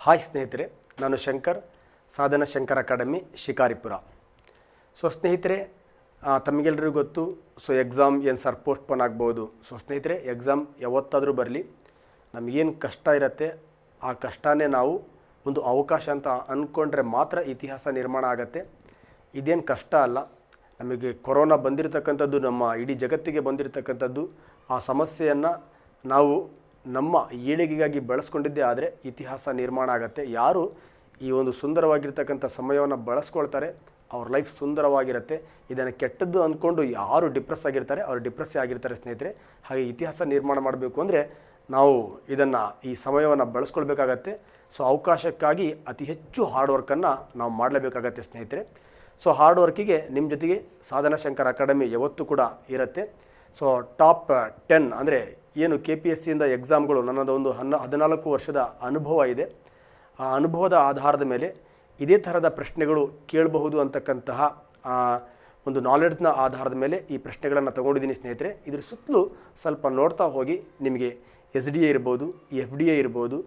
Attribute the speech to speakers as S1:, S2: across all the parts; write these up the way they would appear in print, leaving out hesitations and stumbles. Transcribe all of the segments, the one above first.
S1: Hi ಸ್ನೇಹಿತರೆ, ನಾನು ಶಂಕರ್, ಸಾಧನ ಶಂಕರ್ ಅಕಾಡೆಮಿ ಶಿಕಾರಿಪುರ. ಸ್ನೇಹಿತರೆ, ತಮಗೆಲ್ಲರಿಗೂ ಗೊತ್ತು. ಎಕ್ಸಾಮ್ ಏನು ಸರ್ ಪೋಸ್ಟ್ಪೋನ್ ಆಗ್ಬೋದು. ಸ್ನೇಹಿತರೆ, ಎಕ್ಸಾಮ್ ಯಾವತ್ತಾದರೂ ಬರಲಿ, ನಮಗೇನು ಕಷ್ಟ ಇರುತ್ತೆ ಆ ಕಷ್ಟನೇ ನಾವು ಒಂದು ಅವಕಾಶ ಅಂತ ಅಂದ್ಕೊಂಡ್ರೆ ಮಾತ್ರ ಇತಿಹಾಸ ನಿರ್ಮಾಣ ಆಗುತ್ತೆ. ಇದೇನು ಕಷ್ಟ ಅಲ್ಲ. ನಮಗೆ ಕೊರೋನಾ ಬಂದಿರತಕ್ಕಂಥದ್ದು, ನಮ್ಮ ಇಡೀ ಜಗತ್ತಿಗೆ ಬಂದಿರತಕ್ಕಂಥದ್ದು. ಆ ಸಮಸ್ಯೆಯನ್ನು ನಾವು ನಮ್ಮ ಏಳಿಗೆಗಾಗಿ ಬಳಸ್ಕೊಂಡಿದ್ದೇ ಆದರೆ ಇತಿಹಾಸ ನಿರ್ಮಾಣ ಆಗುತ್ತೆ. ಯಾರು ಈ ಒಂದು ಸುಂದರವಾಗಿರ್ತಕ್ಕಂಥ ಸಮಯವನ್ನು ಬಳಸ್ಕೊಳ್ತಾರೆ ಅವ್ರ ಲೈಫ್ ಸುಂದರವಾಗಿರುತ್ತೆ. ಇದನ್ನು ಕೆಟ್ಟದ್ದು ಅಂದ್ಕೊಂಡು ಯಾರು ಡಿಪ್ರೆಸ್ ಆಗಿರ್ತಾರೆ ಅವರು ಡಿಪ್ರೆಸ್ ಆಗಿರ್ತಾರೆ ಸ್ನೇಹಿತರೆ. ಹಾಗೆ ಇತಿಹಾಸ ನಿರ್ಮಾಣ ಮಾಡಬೇಕು ಅಂದರೆ ನಾವು ಈ ಸಮಯವನ್ನು ಬಳಸ್ಕೊಳ್ಬೇಕಾಗತ್ತೆ. ಅವಕಾಶಕ್ಕಾಗಿ ಅತಿ ಹೆಚ್ಚು ಹಾರ್ಡ್ ವರ್ಕನ್ನು ನಾವು ಮಾಡಲೇಬೇಕಾಗತ್ತೆ ಸ್ನೇಹಿತರೆ. ಹಾರ್ಡ್ ವರ್ಕಿಗೆ ನಿಮ್ಮ ಜೊತೆಗೆ ಸಾಧನ ಶಂಕರ್ ಅಕಾಡೆಮಿ ಯಾವತ್ತೂ ಕೂಡ ಇರುತ್ತೆ. ಟಾಪ್ 10 ಅಂದರೆ ಏನು KPSCಯಿಂದ ಎಕ್ಸಾಮ್ಗಳು, ನನ್ನದು ಒಂದು 14 ವರ್ಷದ ಅನುಭವ ಇದೆ. ಆ ಅನುಭವದ ಆಧಾರದ ಮೇಲೆ ಇದೇ ಥರದ ಪ್ರಶ್ನೆಗಳು ಕೇಳಬಹುದು ಅಂತಕ್ಕಂತಹ ಒಂದು ನಾಲೆಡ್ಜ್ನ ಆಧಾರದ ಮೇಲೆ ಈ ಪ್ರಶ್ನೆಗಳನ್ನು ತಗೊಂಡಿದ್ದೀನಿ ಸ್ನೇಹಿತರೆ. ಇದ್ರ ಸುತ್ತಲೂ ಸ್ವಲ್ಪ ನೋಡ್ತಾ ಹೋಗಿ ನಿಮಗೆ SDA ಇರ್ಬೋದು, FDA ಇರ್ಬೋದು,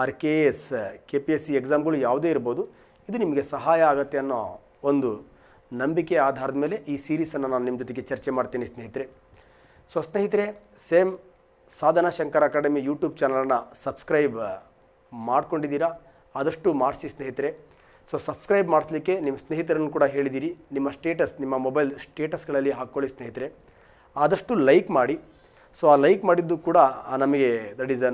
S1: RKS, KPSC ಎಕ್ಸಾಮ್ಗಳು ಯಾವುದೇ ಇರ್ಬೋದು, ಇದು ನಿಮಗೆ ಸಹಾಯ ಆಗುತ್ತೆ ಅನ್ನೋ ಒಂದು ನಂಬಿಕೆ ಆಧಾರದ ಮೇಲೆ ಈ ಸೀರೀಸನ್ನು ನಾನು ನಿಮ್ಮ ಜೊತೆಗೆ ಚರ್ಚೆ ಮಾಡ್ತೀನಿ ಸ್ನೇಹಿತರೆ. ಸ್ನೇಹಿತರೆ, ಸೇಮ್ ಸಾಧನ ಶಂಕರ್ ಅಕಾಡೆಮಿ ಯೂಟ್ಯೂಬ್ ಚಾನಲನ್ನು ಸಬ್ಸ್ಕ್ರೈಬ್ ಮಾಡ್ಕೊಂಡಿದ್ದೀರಾ, ಆದಷ್ಟು ಮಾಡಿಸಿ ಸ್ನೇಹಿತರೆ. ಸಬ್ಸ್ಕ್ರೈಬ್ ಮಾಡಿಸ್ಲಿಕ್ಕೆ ನಿಮ್ಮ ಸ್ನೇಹಿತರನ್ನು ಕೂಡ ಹೇಳಿದ್ದೀರಿ. ನಿಮ್ಮ ಮೊಬೈಲ್ ಸ್ಟೇಟಸ್ಗಳಲ್ಲಿ ಹಾಕ್ಕೊಳ್ಳಿ ಸ್ನೇಹಿತರೆ. ಆದಷ್ಟು ಲೈಕ್ ಮಾಡಿ. ಆ ಲೈಕ್ ಮಾಡಿದ್ದು ಕೂಡ ನಮಗೆ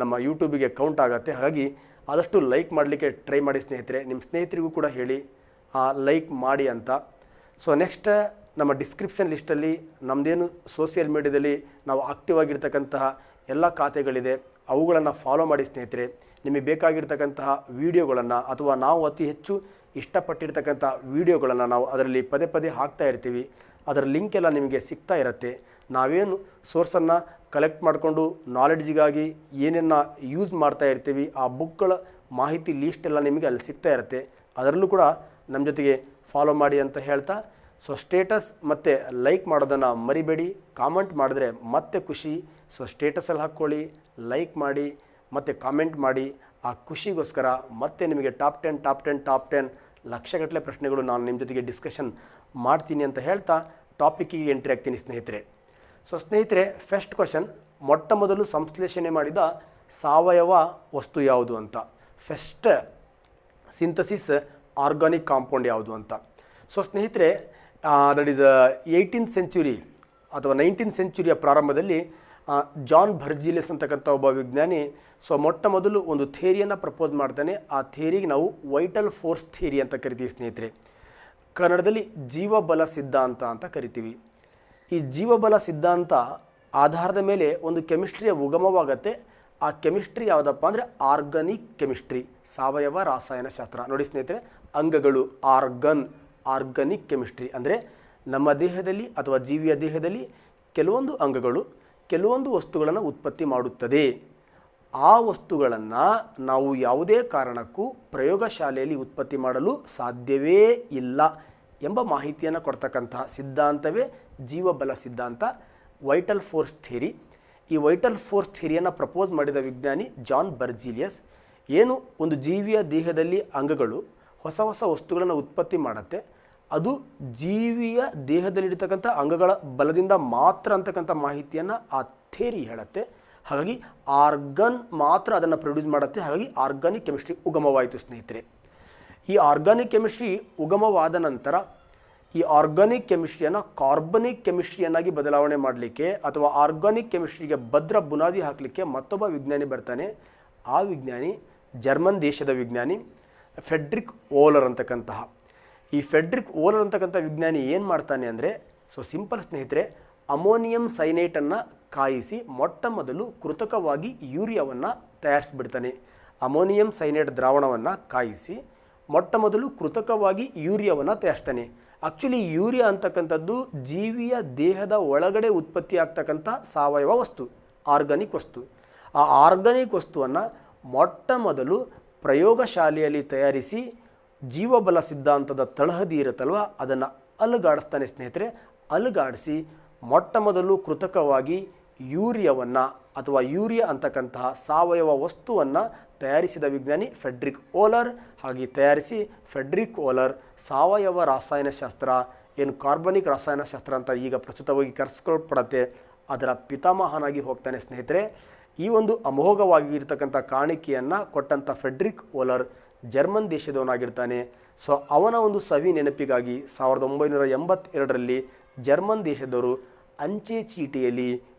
S1: ನಮ್ಮ ಯೂಟ್ಯೂಬಿಗೆ ಕೌಂಟ್ ಆಗುತ್ತೆ. ಹಾಗಾಗಿ ಆದಷ್ಟು ಲೈಕ್ ಮಾಡಲಿಕ್ಕೆ ಟ್ರೈ ಮಾಡಿ ಸ್ನೇಹಿತರೆ. ನಿಮ್ಮ ಸ್ನೇಹಿತರಿಗೂ ಕೂಡ ಹೇಳಿ ಲೈಕ್ ಮಾಡಿ ಅಂತ. ನೆಕ್ಸ್ಟ್ ನಮ್ಮ ಡಿಸ್ಕ್ರಿಪ್ಷನ್ ಲಿಸ್ಟಲ್ಲಿ ನಮ್ಮದೇನು ಸೋಷಿಯಲ್ ಮೀಡಿಯಾದಲ್ಲಿ ನಾವು ಆಕ್ಟಿವ್ ಆಗಿರ್ತಕ್ಕಂತಹ ಎಲ್ಲ ಖಾತೆಗಳಿದೆ, ಅವುಗಳನ್ನು ಫಾಲೋ ಮಾಡಿ ಸ್ನೇಹಿತರೆ. ನಿಮಗೆ ಬೇಕಾಗಿರ್ತಕ್ಕಂತಹ ವೀಡಿಯೋಗಳನ್ನು ಅಥವಾ ನಾವು ಅತಿ ಹೆಚ್ಚು ಇಷ್ಟಪಟ್ಟಿರ್ತಕ್ಕಂಥ ವೀಡಿಯೋಗಳನ್ನು ನಾವು ಅದರಲ್ಲಿ ಪದೇ ಪದೇ ಹಾಕ್ತಾ ಇರ್ತೀವಿ. ಅದರ ಲಿಂಕ್ ಎಲ್ಲ ನಿಮಗೆ ಸಿಗ್ತಾ ಇರುತ್ತೆ. ನಾವೇನು ಸೋರ್ಸನ್ನು ಕಲೆಕ್ಟ್ ಮಾಡಿಕೊಂಡು ನಾಲೆಡ್ಜಿಗಾಗಿ ಏನೇನು ಯೂಸ್ ಮಾಡ್ತಾ ಇರ್ತೀವಿ ಆ ಬುಕ್ಗಳ ಮಾಹಿತಿ ಲೀಸ್ಟ್ ಎಲ್ಲ ನಿಮಗೆ ಅಲ್ಲಿ ಸಿಗ್ತಾ ಇರುತ್ತೆ. ಅದರಲ್ಲೂ ಕೂಡ ನಮ್ಮ ಜೊತೆಗೆ ಫಾಲೋ ಮಾಡಿ ಅಂತ ಹೇಳ್ತಾ, ಸ್ಟೇಟಸ್ ಮತ್ತು ಲೈಕ್ ಮಾಡೋದನ್ನು ಮರಿಬೇಡಿ. ಕಾಮೆಂಟ್ ಮಾಡಿದ್ರೆ ಮತ್ತೆ ಖುಷಿ. ಸ್ಟೇಟಸಲ್ಲಿ ಹಾಕ್ಕೊಳ್ಳಿ, ಲೈಕ್ ಮಾಡಿ ಮತ್ತು ಕಾಮೆಂಟ್ ಮಾಡಿ. ಆ ಖುಷಿಗೋಸ್ಕರ ಮತ್ತೆ ನಿಮಗೆ ಟಾಪ್ 10 ಲಕ್ಷಗಟ್ಟಲೆ ಪ್ರಶ್ನೆಗಳು ನಾನು ನಿಮ್ಮ ಜೊತೆಗೆ ಡಿಸ್ಕಷನ್ ಮಾಡ್ತೀನಿ ಅಂತ ಹೇಳ್ತಾ ಟಾಪಿಕ್ಕಿಗೆ ಎಂಟ್ರಿ ಆಗ್ತೀನಿ ಸ್ನೇಹಿತರೆ. ಸ್ನೇಹಿತರೆ, ಫಸ್ಟ್ ಕ್ವಶನ್, ಮೊಟ್ಟ ಮೊದಲು ಸಂಶ್ಲೇಷಣೆ ಮಾಡಿದ ಸಾವಯವ ವಸ್ತು ಯಾವುದು ಅಂತ. ಫಸ್ಟ್ ಸಿಂಥಸಿಸ್ ಆರ್ಗಾನಿಕ್ ಕಾಂಪೌಂಡ್ ಯಾವುದು ಅಂತ. ಸ್ನೇಹಿತರೆ, ದಟ್ ಈಸ್ 18th ಸೆಂಚುರಿ ಅಥವಾ 19th ಸೆಂಚುರಿಯ ಪ್ರಾರಂಭದಲ್ಲಿ ಜಾನ್ ಬರ್ಜಿಲಿಯಸ್ ಅಂತಕ್ಕಂಥ ಒಬ್ಬ ವಿಜ್ಞಾನಿ ಮೊಟ್ಟ ಮೊದಲು ಒಂದು ಥಿಯರಿಯನ್ನು ಪ್ರಪೋಸ್ ಮಾಡ್ತಾನೆ. ಆ ಥಿಯರಿಗೆ ನಾವು ವೈಟಲ್ ಫೋರ್ಸ್ ಥಿಯರಿ ಅಂತ ಕರಿತೀವಿ ಸ್ನೇಹಿತರೆ. ಕನ್ನಡದಲ್ಲಿ ಜೀವಬಲ ಸಿದ್ಧಾಂತ ಅಂತ ಕರಿತೀವಿ. ಈ ಜೀವಬಲ ಸಿದ್ಧಾಂತ ಆಧಾರದ ಮೇಲೆ ಒಂದು ಕೆಮಿಸ್ಟ್ರಿಯ ಉಗಮವಾಗುತ್ತೆ. ಆ ಕೆಮಿಸ್ಟ್ರಿ ಯಾವುದಪ್ಪ ಅಂದರೆ ಆರ್ಗಾನಿಕ್ ಕೆಮಿಸ್ಟ್ರಿ, ಸಾವಯವ ರಾಸಾಯನಶಾಸ್ತ್ರ. ನೋಡಿ ಸ್ನೇಹಿತರೆ, ಅಂಗಗಳು ಆರ್ಗಾನಿಕ್ ಕೆಮಿಸ್ಟ್ರಿ ಅಂದರೆ ನಮ್ಮ ದೇಹದಲ್ಲಿ ಅಥವಾ ಜೀವಿಯ ದೇಹದಲ್ಲಿ ಕೆಲವೊಂದು ಅಂಗಗಳು ಕೆಲವೊಂದು ವಸ್ತುಗಳನ್ನು ಉತ್ಪತ್ತಿ ಮಾಡುತ್ತದೆ. ಆ ವಸ್ತುಗಳನ್ನು ನಾವು ಯಾವುದೇ ಕಾರಣಕ್ಕೂ ಪ್ರಯೋಗಶಾಲೆಯಲ್ಲಿ ಉತ್ಪತ್ತಿ ಮಾಡಲು ಸಾಧ್ಯವೇ ಇಲ್ಲ ಎಂಬ ಮಾಹಿತಿಯನ್ನು ಕೊಡ್ತಕ್ಕಂತಹ ಸಿದ್ಧಾಂತವೇ ಜೀವಬಲ ಸಿದ್ಧಾಂತ, ವೈಟಲ್ ಫೋರ್ಸ್ ಥಿಯರಿ. ಈ ವೈಟಲ್ ಫೋರ್ಸ್ ಥಿಯರಿಯನ್ನು ಪ್ರಪೋಸ್ ಮಾಡಿದ ವಿಜ್ಞಾನಿ ಜಾನ್ ಬರ್ಜಿಲಿಯಸ್. ಏನು ಒಂದು ಜೀವಿಯ ದೇಹದಲ್ಲಿ ಅಂಗಗಳು ಹೊಸ ಹೊಸ ವಸ್ತುಗಳನ್ನು ಉತ್ಪತ್ತಿ ಮಾಡುತ್ತೆ, ಅದು ಜೀವಿಯ ದೇಹದಲ್ಲಿರ್ತಕ್ಕಂಥ ಅಂಗಗಳ ಬಲದಿಂದ ಮಾತ್ರ ಅಂತಕ್ಕಂಥ ಮಾಹಿತಿಯನ್ನು ಆ ಥಿಯರಿ ಹೇಳುತ್ತೆ. ಹಾಗಾಗಿ ಆರ್ಗನ್ ಮಾತ್ರ ಅದನ್ನು ಪ್ರೊಡ್ಯೂಸ್ ಮಾಡುತ್ತೆ. ಹಾಗಾಗಿ ಆರ್ಗಾನಿಕ್ ಕೆಮಿಸ್ಟ್ರಿ ಉಗಮವಾಯಿತು ಸ್ನೇಹಿತರೆ. ಈ ಆರ್ಗಾನಿಕ್ ಕೆಮಿಸ್ಟ್ರಿ ಉಗಮವಾದ ನಂತರ ಈ ಆರ್ಗಾನಿಕ್ ಕೆಮಿಸ್ಟ್ರಿಯನ್ನು ಕಾರ್ಬನಿಕ್ ಕೆಮಿಸ್ಟ್ರಿಯನ್ನಾಗಿ ಬದಲಾವಣೆ ಮಾಡಲಿಕ್ಕೆ ಅಥವಾ ಆರ್ಗಾನಿಕ್ ಕೆಮಿಸ್ಟ್ರಿಗೆ ಭದ್ರ ಬುನಾದಿ ಹಾಕಲಿಕ್ಕೆ ಮತ್ತೊಬ್ಬ ವಿಜ್ಞಾನಿ ಬರ್ತಾನೆ. ಆ ವಿಜ್ಞಾನಿ ಜರ್ಮನ್ ದೇಶದ ವಿಜ್ಞಾನಿ ಫೆಡ್ರಿಕ್ ವೋಲರ್ ಅಂತಕ್ಕಂತಹ. ಈ ಫೆಡ್ರಿಕ್ ವೋಲರ್ ಅಂತಕ್ಕಂಥ ವಿಜ್ಞಾನಿ ಏನು ಮಾಡ್ತಾನೆ ಅಂದರೆ, ಸಿಂಪಲ್ ಸ್ನೇಹಿತರೆ, ಅಮೋನಿಯಂ ಸೈನೈಟನ್ನು ಕಾಯಿಸಿ ಮೊಟ್ಟ ಮೊದಲು ಕೃತಕವಾಗಿ ಯೂರಿಯಾವನ್ನು ತಯಾರಿಸಿಬಿಡ್ತಾನೆ. ಅಮೋನಿಯಂ ಸೈನೈಟ್ ದ್ರಾವಣವನ್ನು ಕಾಯಿಸಿ ಮೊಟ್ಟ ಮೊದಲು ಕೃತಕವಾಗಿ ಯೂರಿಯಾವನ್ನು ತಯಾರಿಸ್ತಾನೆ. ಆ್ಯಕ್ಚುಲಿ ಯೂರಿಯಾ ಅಂತಕ್ಕಂಥದ್ದು ಜೀವಿಯ ದೇಹದ ಒಳಗಡೆ ಉತ್ಪತ್ತಿ ಆಗ್ತಕ್ಕಂಥ ಸಾವಯವ ವಸ್ತು, ಆರ್ಗಾನಿಕ್ ವಸ್ತು. ಆ ಆರ್ಗಾನಿಕ್ ವಸ್ತುವನ್ನು ಮೊಟ್ಟ ಮೊದಲು ಪ್ರಯೋಗಶಾಲೆಯಲ್ಲಿ ತಯಾರಿಸಿ ಜೀವಬಲ ಸಿದ್ಧಾಂತದ ತಳಹದಿ ಇರುತ್ತಲ್ವ ಅದನ್ನು ಅಲುಗಾಡಿಸ್ತಾನೆ ಸ್ನೇಹಿತರೆ. ಅಲುಗಾಡಿಸಿ ಮೊಟ್ಟ ಮೊದಲು ಕೃತಕವಾಗಿ ಯೂರಿಯಾವನ್ನು ಅಥವಾ ಯೂರಿಯಾ ಅಂತಕ್ಕಂತಹ ಸಾವಯವ ವಸ್ತುವನ್ನು ತಯಾರಿಸಿದ ವಿಜ್ಞಾನಿ ಫೆಡ್ರಿಕ್ ಓಲರ್. ಹಾಗೆ ತಯಾರಿಸಿ ಫೆಡ್ರಿಕ್ ಓಲರ್ ಸಾವಯವ ರಾಸಾಯನಶಾಸ್ತ್ರ, ಏನು ಕಾರ್ಬನಿಕ್ ರಾಸಾಯನಶಾಸ್ತ್ರ ಅಂತ ಈಗ ಪ್ರಸ್ತುತವಾಗಿ ಕರೆಸ್ಕೊಳ್ಪಡತ್ತೆ, ಅದರ ಪಿತಾಮಹನಾಗಿ ಹೋಗ್ತಾನೆ ಸ್ನೇಹಿತರೆ. ಈ ಒಂದು ಅಮೋಘವಾಗಿರ್ತಕ್ಕಂಥ ಕಾಣಿಕೆಯನ್ನು ಕೊಟ್ಟಂಥ ಫೆಡ್ರಿಕ್ ಓಲರ್ ಜರ್ಮನ್ ದೇಶದವನಾಗಿರ್ತಾನೆ. ಸೊ ಅವನ ಒಂದು ಸವಿ ನೆನಪಿಗಾಗಿ 1982ರಲ್ಲಿ ಜರ್ಮನ್ ದೇಶದವರು ಅಂಚೆ ಚೀಟಿಯಲ್ಲಿ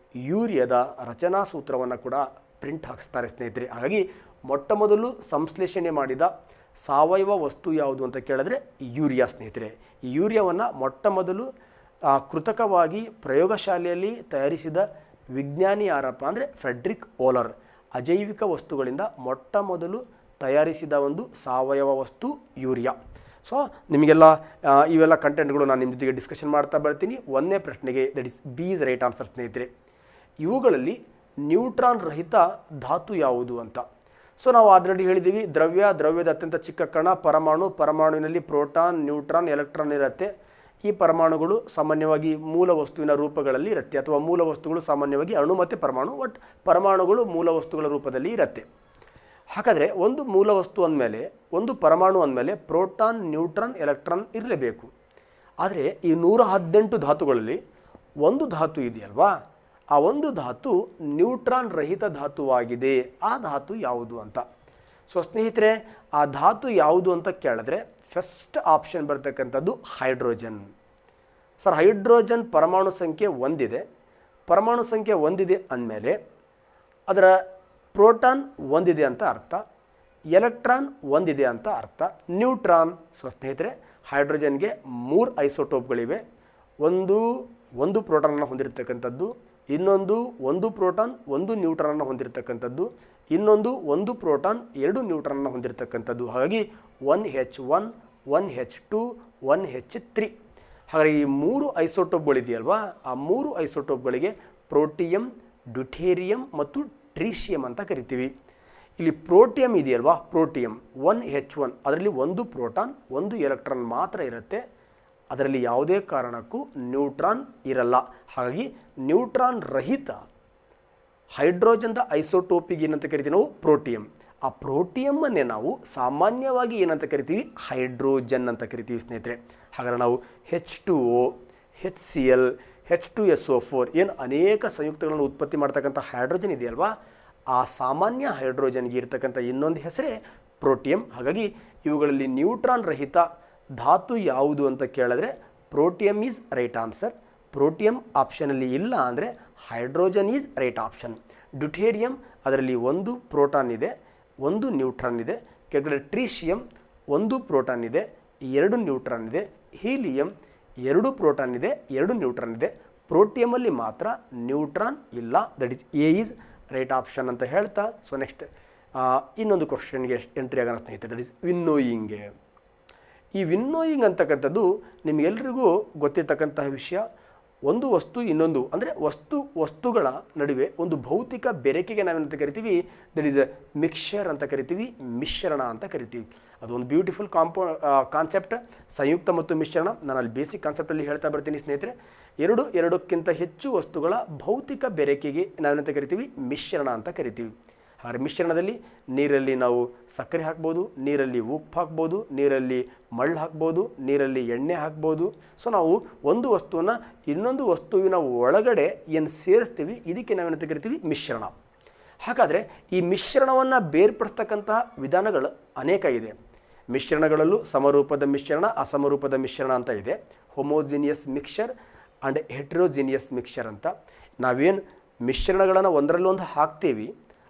S1: ಯೂರಿಯಾದ ರಚನಾ ಸೂತ್ರವನ್ನು ಕೂಡ ಪ್ರಿಂಟ್ ಹಾಕಿಸ್ತಾರೆ ಸ್ನೇಹಿತರೆ. ಹಾಗಾಗಿ ಮೊಟ್ಟ ಮೊದಲು ಸಂಶ್ಲೇಷಣೆ ಮಾಡಿದ ಸಾವಯವ ವಸ್ತು ಯಾವುದು ಅಂತ ಕೇಳಿದ್ರೆ ಯೂರಿಯಾ ಸ್ನೇಹಿತರೆ. ಈ ಯೂರಿಯಾವನ್ನು ಮೊಟ್ಟ ಮೊದಲು ಕೃತಕವಾಗಿ ಪ್ರಯೋಗಶಾಲೆಯಲ್ಲಿ ತಯಾರಿಸಿದ ವಿಜ್ಞಾನಿ ಯಾರಪ್ಪ ಅಂದರೆ ಫೆಡ್ರಿಕ್ ಓಲರ್. ಅಜೈವಿಕ ವಸ್ತುಗಳಿಂದ ಮೊಟ್ಟ ಮೊದಲು ತಯಾರಿಸಿದ ಒಂದು ಸಾವಯವ ವಸ್ತು ಯೂರಿಯಾ. ಸೊ ನಿಮಗೆಲ್ಲ ಇವೆಲ್ಲ ಕಂಟೆಂಟ್ಗಳು ನಾನು ನಿಮ್ಮ ಜೊತೆಗೆ ಡಿಸ್ಕಷನ್ ಮಾಡ್ತಾ ಬರ್ತೀನಿ. ಒಂದನೇ ಪ್ರಶ್ನೆಗೆ that is B is right answer ಸ್ನೇಹಿತರೆ. ಇವುಗಳಲ್ಲಿ ನ್ಯೂಟ್ರಾನ್ ರಹಿತ ಧಾತು ಯಾವುದು ಅಂತ. ಸೊ ನಾವು ಆಲ್ರೆಡಿ ಹೇಳಿದ್ದೀವಿ, ದ್ರವ್ಯದ ಅತ್ಯಂತ ಚಿಕ್ಕ ಕಣ ಪರಮಾಣುವಿನಲ್ಲಿ ಪ್ರೋಟಾನ್, ನ್ಯೂಟ್ರಾನ್, ಎಲೆಕ್ಟ್ರಾನ್ ಇರುತ್ತೆ. ಈ ಪರಮಾಣುಗಳು ಸಾಮಾನ್ಯವಾಗಿ ಮೂಲ ವಸ್ತುವಿನ ರೂಪಗಳಲ್ಲಿ ಇರುತ್ತೆ, ಅಥವಾ ಮೂಲ ವಸ್ತುಗಳು ಸಾಮಾನ್ಯವಾಗಿ ಅಣು ಮತ್ತು ಪರಮಾಣು, ಬಟ್ ಪರಮಾಣುಗಳು ಮೂಲ ವಸ್ತುಗಳ ರೂಪದಲ್ಲಿ ಇರುತ್ತೆ. ಹಾಗಾದರೆ ಒಂದು ಮೂಲ ವಸ್ತು ಅಂದಮೇಲೆ, ಒಂದು ಪರಮಾಣು ಅಂದಮೇಲೆ ಪ್ರೋಟಾನ್, ನ್ಯೂಟ್ರಾನ್, ಎಲೆಕ್ಟ್ರಾನ್ ಇರಲೇಬೇಕು. ಆದರೆ ಈ 118 ಧಾತುಗಳಲ್ಲಿ ಒಂದು ಧಾತು ಇದೆಯಲ್ವಾ, ಆ ಒಂದು ಧಾತು ನ್ಯೂಟ್ರಾನ್ ರಹಿತ ಧಾತುವಾಗಿದೆ. ಆ ಧಾತು ಯಾವುದು ಅಂತ. ಸೊ ಸ್ನೇಹಿತರೆ, ಆ ಧಾತು ಯಾವುದು ಅಂತ ಕೇಳಿದ್ರೆ ಫಸ್ಟ್ ಆಪ್ಷನ್ ಬರ್ತಕ್ಕಂಥದ್ದು ಹೈಡ್ರೋಜನ್. ಸರ್, ಹೈಡ್ರೋಜನ್ ಪರಮಾಣು ಸಂಖ್ಯೆ 1 ಇದೆ. ಪರಮಾಣು ಸಂಖ್ಯೆ 1 ಇದೆ ಅಂದಮೇಲೆ ಅದರ ಪ್ರೋಟಾನ್ 1 ಇದೆ ಅಂತ ಅರ್ಥ, ಎಲೆಕ್ಟ್ರಾನ್ 1 ಇದೆ ಅಂತ ಅರ್ಥ, ನ್ಯೂಟ್ರಾನ್. ಸೊ ಸ್ನೇಹಿತರೆ, ಹೈಡ್ರೋಜನ್ಗೆ 3 ಐಸೋಟೋಪ್ಗಳಿವೆ. ಒಂದು ಪ್ರೋಟಾನನ್ನು ಹೊಂದಿರತಕ್ಕಂಥದ್ದು, ಇನ್ನೊಂದು 1 ಪ್ರೋಟಾನ್ 1 ನ್ಯೂಟ್ರಾನನ್ನು ಹೊಂದಿರತಕ್ಕಂಥದ್ದು, ಇನ್ನೊಂದು 1 ಪ್ರೋಟಾನ್ 2 ನ್ಯೂಟ್ರಾನನ್ನು ಹೊಂದಿರತಕ್ಕಂಥದ್ದು. ಹಾಗಾಗಿ 1H1, 1H2, 1H3. ಹಾಗಾಗಿ ಈ 3 ಐಸೋಟೋಪ್ಗಳಿದೆಯಲ್ವಾ, ಆ 3 ಐಸೋಟೋಪ್ಗಳಿಗೆ ಪ್ರೋಟಿಯಂ, ಡ್ಯೂಟೇರಿಯಂ ಮತ್ತು ಟ್ರೀಶಿಯಂ ಅಂತ ಕರಿತೀವಿ. ಇಲ್ಲಿ ಪ್ರೋಟಿಯಂ ಇದೆಯಲ್ವಾ, ಪ್ರೋಟಿಯಂ 1H1, ಅದರಲ್ಲಿ 1 ಪ್ರೋಟಾನ್ 1 ಎಲೆಕ್ಟ್ರಾನ್ ಮಾತ್ರ ಇರುತ್ತೆ. ಅದರಲ್ಲಿ ಯಾವುದೇ ಕಾರಣಕ್ಕೂ ನ್ಯೂಟ್ರಾನ್ ಇರಲ್ಲ. ಹಾಗಾಗಿ ನ್ಯೂಟ್ರಾನ್ ರಹಿತ ಹೈಡ್ರೋಜನ್ದ ಐಸೋಟೋಪಿಗೆ ಏನಂತ ಕರಿತೀವಿ ನಾವು, ಪ್ರೋಟಿಯಂ. ಆ ಪ್ರೋಟಿಯಮ್ಮನ್ನೇ ನಾವು ಸಾಮಾನ್ಯವಾಗಿ ಏನಂತ ಕರಿತೀವಿ, ಹೈಡ್ರೋಜನ್ ಅಂತ ಕರಿತೀವಿ ಸ್ನೇಹಿತರೆ. ಹಾಗಾದರೆ ನಾವು H2O, HCl, H2SO4 ಏನು ಅನೇಕ ಸಂಯುಕ್ತಗಳನ್ನು ಉತ್ಪತ್ತಿ ಮಾಡ್ತಕ್ಕಂಥ ಹೈಡ್ರೋಜನ್ ಇದೆಯಲ್ವಾ, ಆ ಸಾಮಾನ್ಯ ಹೈಡ್ರೋಜನ್ಗೆ ಇರ್ತಕ್ಕಂಥ ಇನ್ನೊಂದು ಹೆಸರೇ ಪ್ರೋಟಿಯಂ. ಹಾಗಾಗಿ ಇವುಗಳಲ್ಲಿ ನ್ಯೂಟ್ರಾನ್ ರಹಿತ ಧಾತು ಯಾವುದು ಅಂತ ಕೇಳಿದ್ರೆ ಪ್ರೋಟಿಯಂ ಈಸ್ ರೈಟ್ ಆನ್ಸರ್. ಪ್ರೋಟಿಯಂ ಆಪ್ಷನಲ್ಲಿ ಇಲ್ಲ ಅಂದರೆ hydrogen is right option. Deuterium, ಅದರಲ್ಲಿ 1 ಪ್ರೋಟಾನ್ ಇದೆ, 1 ನ್ಯೂಟ್ರಾನ್ ಇದೆ. ಕೆಳಗಡೆ ಟ್ರೀಶಿಯಂ 1 ಪ್ರೋಟಾನ್ ಇದೆ, 2 ನ್ಯೂಟ್ರಾನ್ ಇದೆ. ಹೀಲಿಯಂ 2 ಪ್ರೋಟಾನ್ ಇದೆ, 2 ನ್ಯೂಟ್ರಾನ್ ಇದೆ. ಪ್ರೋಟಿಯಮಲ್ಲಿ ಮಾತ್ರ ನ್ಯೂಟ್ರಾನ್ ಇಲ್ಲ. That is A is right option ಅಂತ ಹೇಳ್ತಾ, ಸೊ ನೆಕ್ಸ್ಟ್ ಇನ್ನೊಂದು ಕ್ವಶನ್ಗೆ ಎಂಟ್ರಿ ಆಗೋಣ ಸ್ನೇಹಿತರೆ. That is winnowing. ಈ ವಿನ್ನೋಯಿಂಗ್ ಅಂತಕ್ಕಂಥದ್ದು ನಿಮಗೆಲ್ರಿಗೂ ಗೊತ್ತಿರ್ತಕ್ಕಂತಹ ವಿಷಯ. ಒಂದು ವಸ್ತು ಇನ್ನೊಂದು ಅಂದರೆ ವಸ್ತುಗಳ ನಡುವೆ ಒಂದು ಭೌತಿಕ ಬೆರೆಕೆಗೆ ನಾವೇನಂತ ಕರಿತೀವಿ, ದಟ್ ಈಸ್ ಅ ಮಿಕ್ಸ್ಚರ್ ಅಂತ ಕರಿತೀವಿ, ಮಿಶ್ರಣ ಅಂತ ಕರಿತೀವಿ. ಅದೊಂದು ಬ್ಯೂಟಿಫುಲ್ ಕಾನ್ಸೆಪ್ಟ್, ಸಂಯುಕ್ತ ಮತ್ತು ಮಿಶ್ರಣ. ನಾನು ಅಲ್ಲಿ ಬೇಸಿಕ್ ಕಾನ್ಸೆಪ್ಟಲ್ಲಿ ಹೇಳ್ತಾ ಬರ್ತೀನಿ ಸ್ನೇಹಿತರೆ. ಎರಡಕ್ಕಿಂತ ಹೆಚ್ಚು ವಸ್ತುಗಳ ಭೌತಿಕ ಬೆರೆಕೆಗೆ ನಾವೇನಂತ ಕರಿತೀವಿ, ಮಿಶ್ರಣ ಅಂತ ಕರಿತೀವಿ. ಹಾಗೆ ಮಿಶ್ರಣದಲ್ಲಿ ನೀರಲ್ಲಿ ನಾವು ಸಕ್ಕರೆ ಹಾಕ್ಬೋದು, ನೀರಲ್ಲಿ ಉಪ್ಪು ಹಾಕ್ಬೋದು, ನೀರಲ್ಲಿ ಮಳ್ಳು ಹಾಕ್ಬೋದು, ನೀರಲ್ಲಿ ಎಣ್ಣೆ ಹಾಕ್ಬೋದು. ಸೊ ನಾವು ಒಂದು ವಸ್ತುವನ್ನು ಇನ್ನೊಂದು ವಸ್ತುವಿನ ಒಳಗಡೆ ಏನು ಸೇರಿಸ್ತೀವಿ, ಇದಕ್ಕೆ ನಾವೇನಂತ ಕರಿತೀವಿ, ಮಿಶ್ರಣ. ಹಾಗಾದರೆ ಈ ಮಿಶ್ರಣವನ್ನು ಬೇರ್ಪಡಿಸ್ತಕ್ಕಂತಹ ವಿಧಾನಗಳು ಅನೇಕ ಇದೆ. ಮಿಶ್ರಣಗಳಲ್ಲೂ ಸಮರೂಪದ ಮಿಶ್ರಣ, ಅಸಮರೂಪದ ಮಿಶ್ರಣ ಅಂತ ಇದೆ. Homogeneous mixture and heterogeneous mixture ಅಂತ. ನಾವೇನು ಮಿಶ್ರಣಗಳನ್ನು ಒಂದರಲ್ಲೊಂದು ಹಾಕ್ತೀವಿ,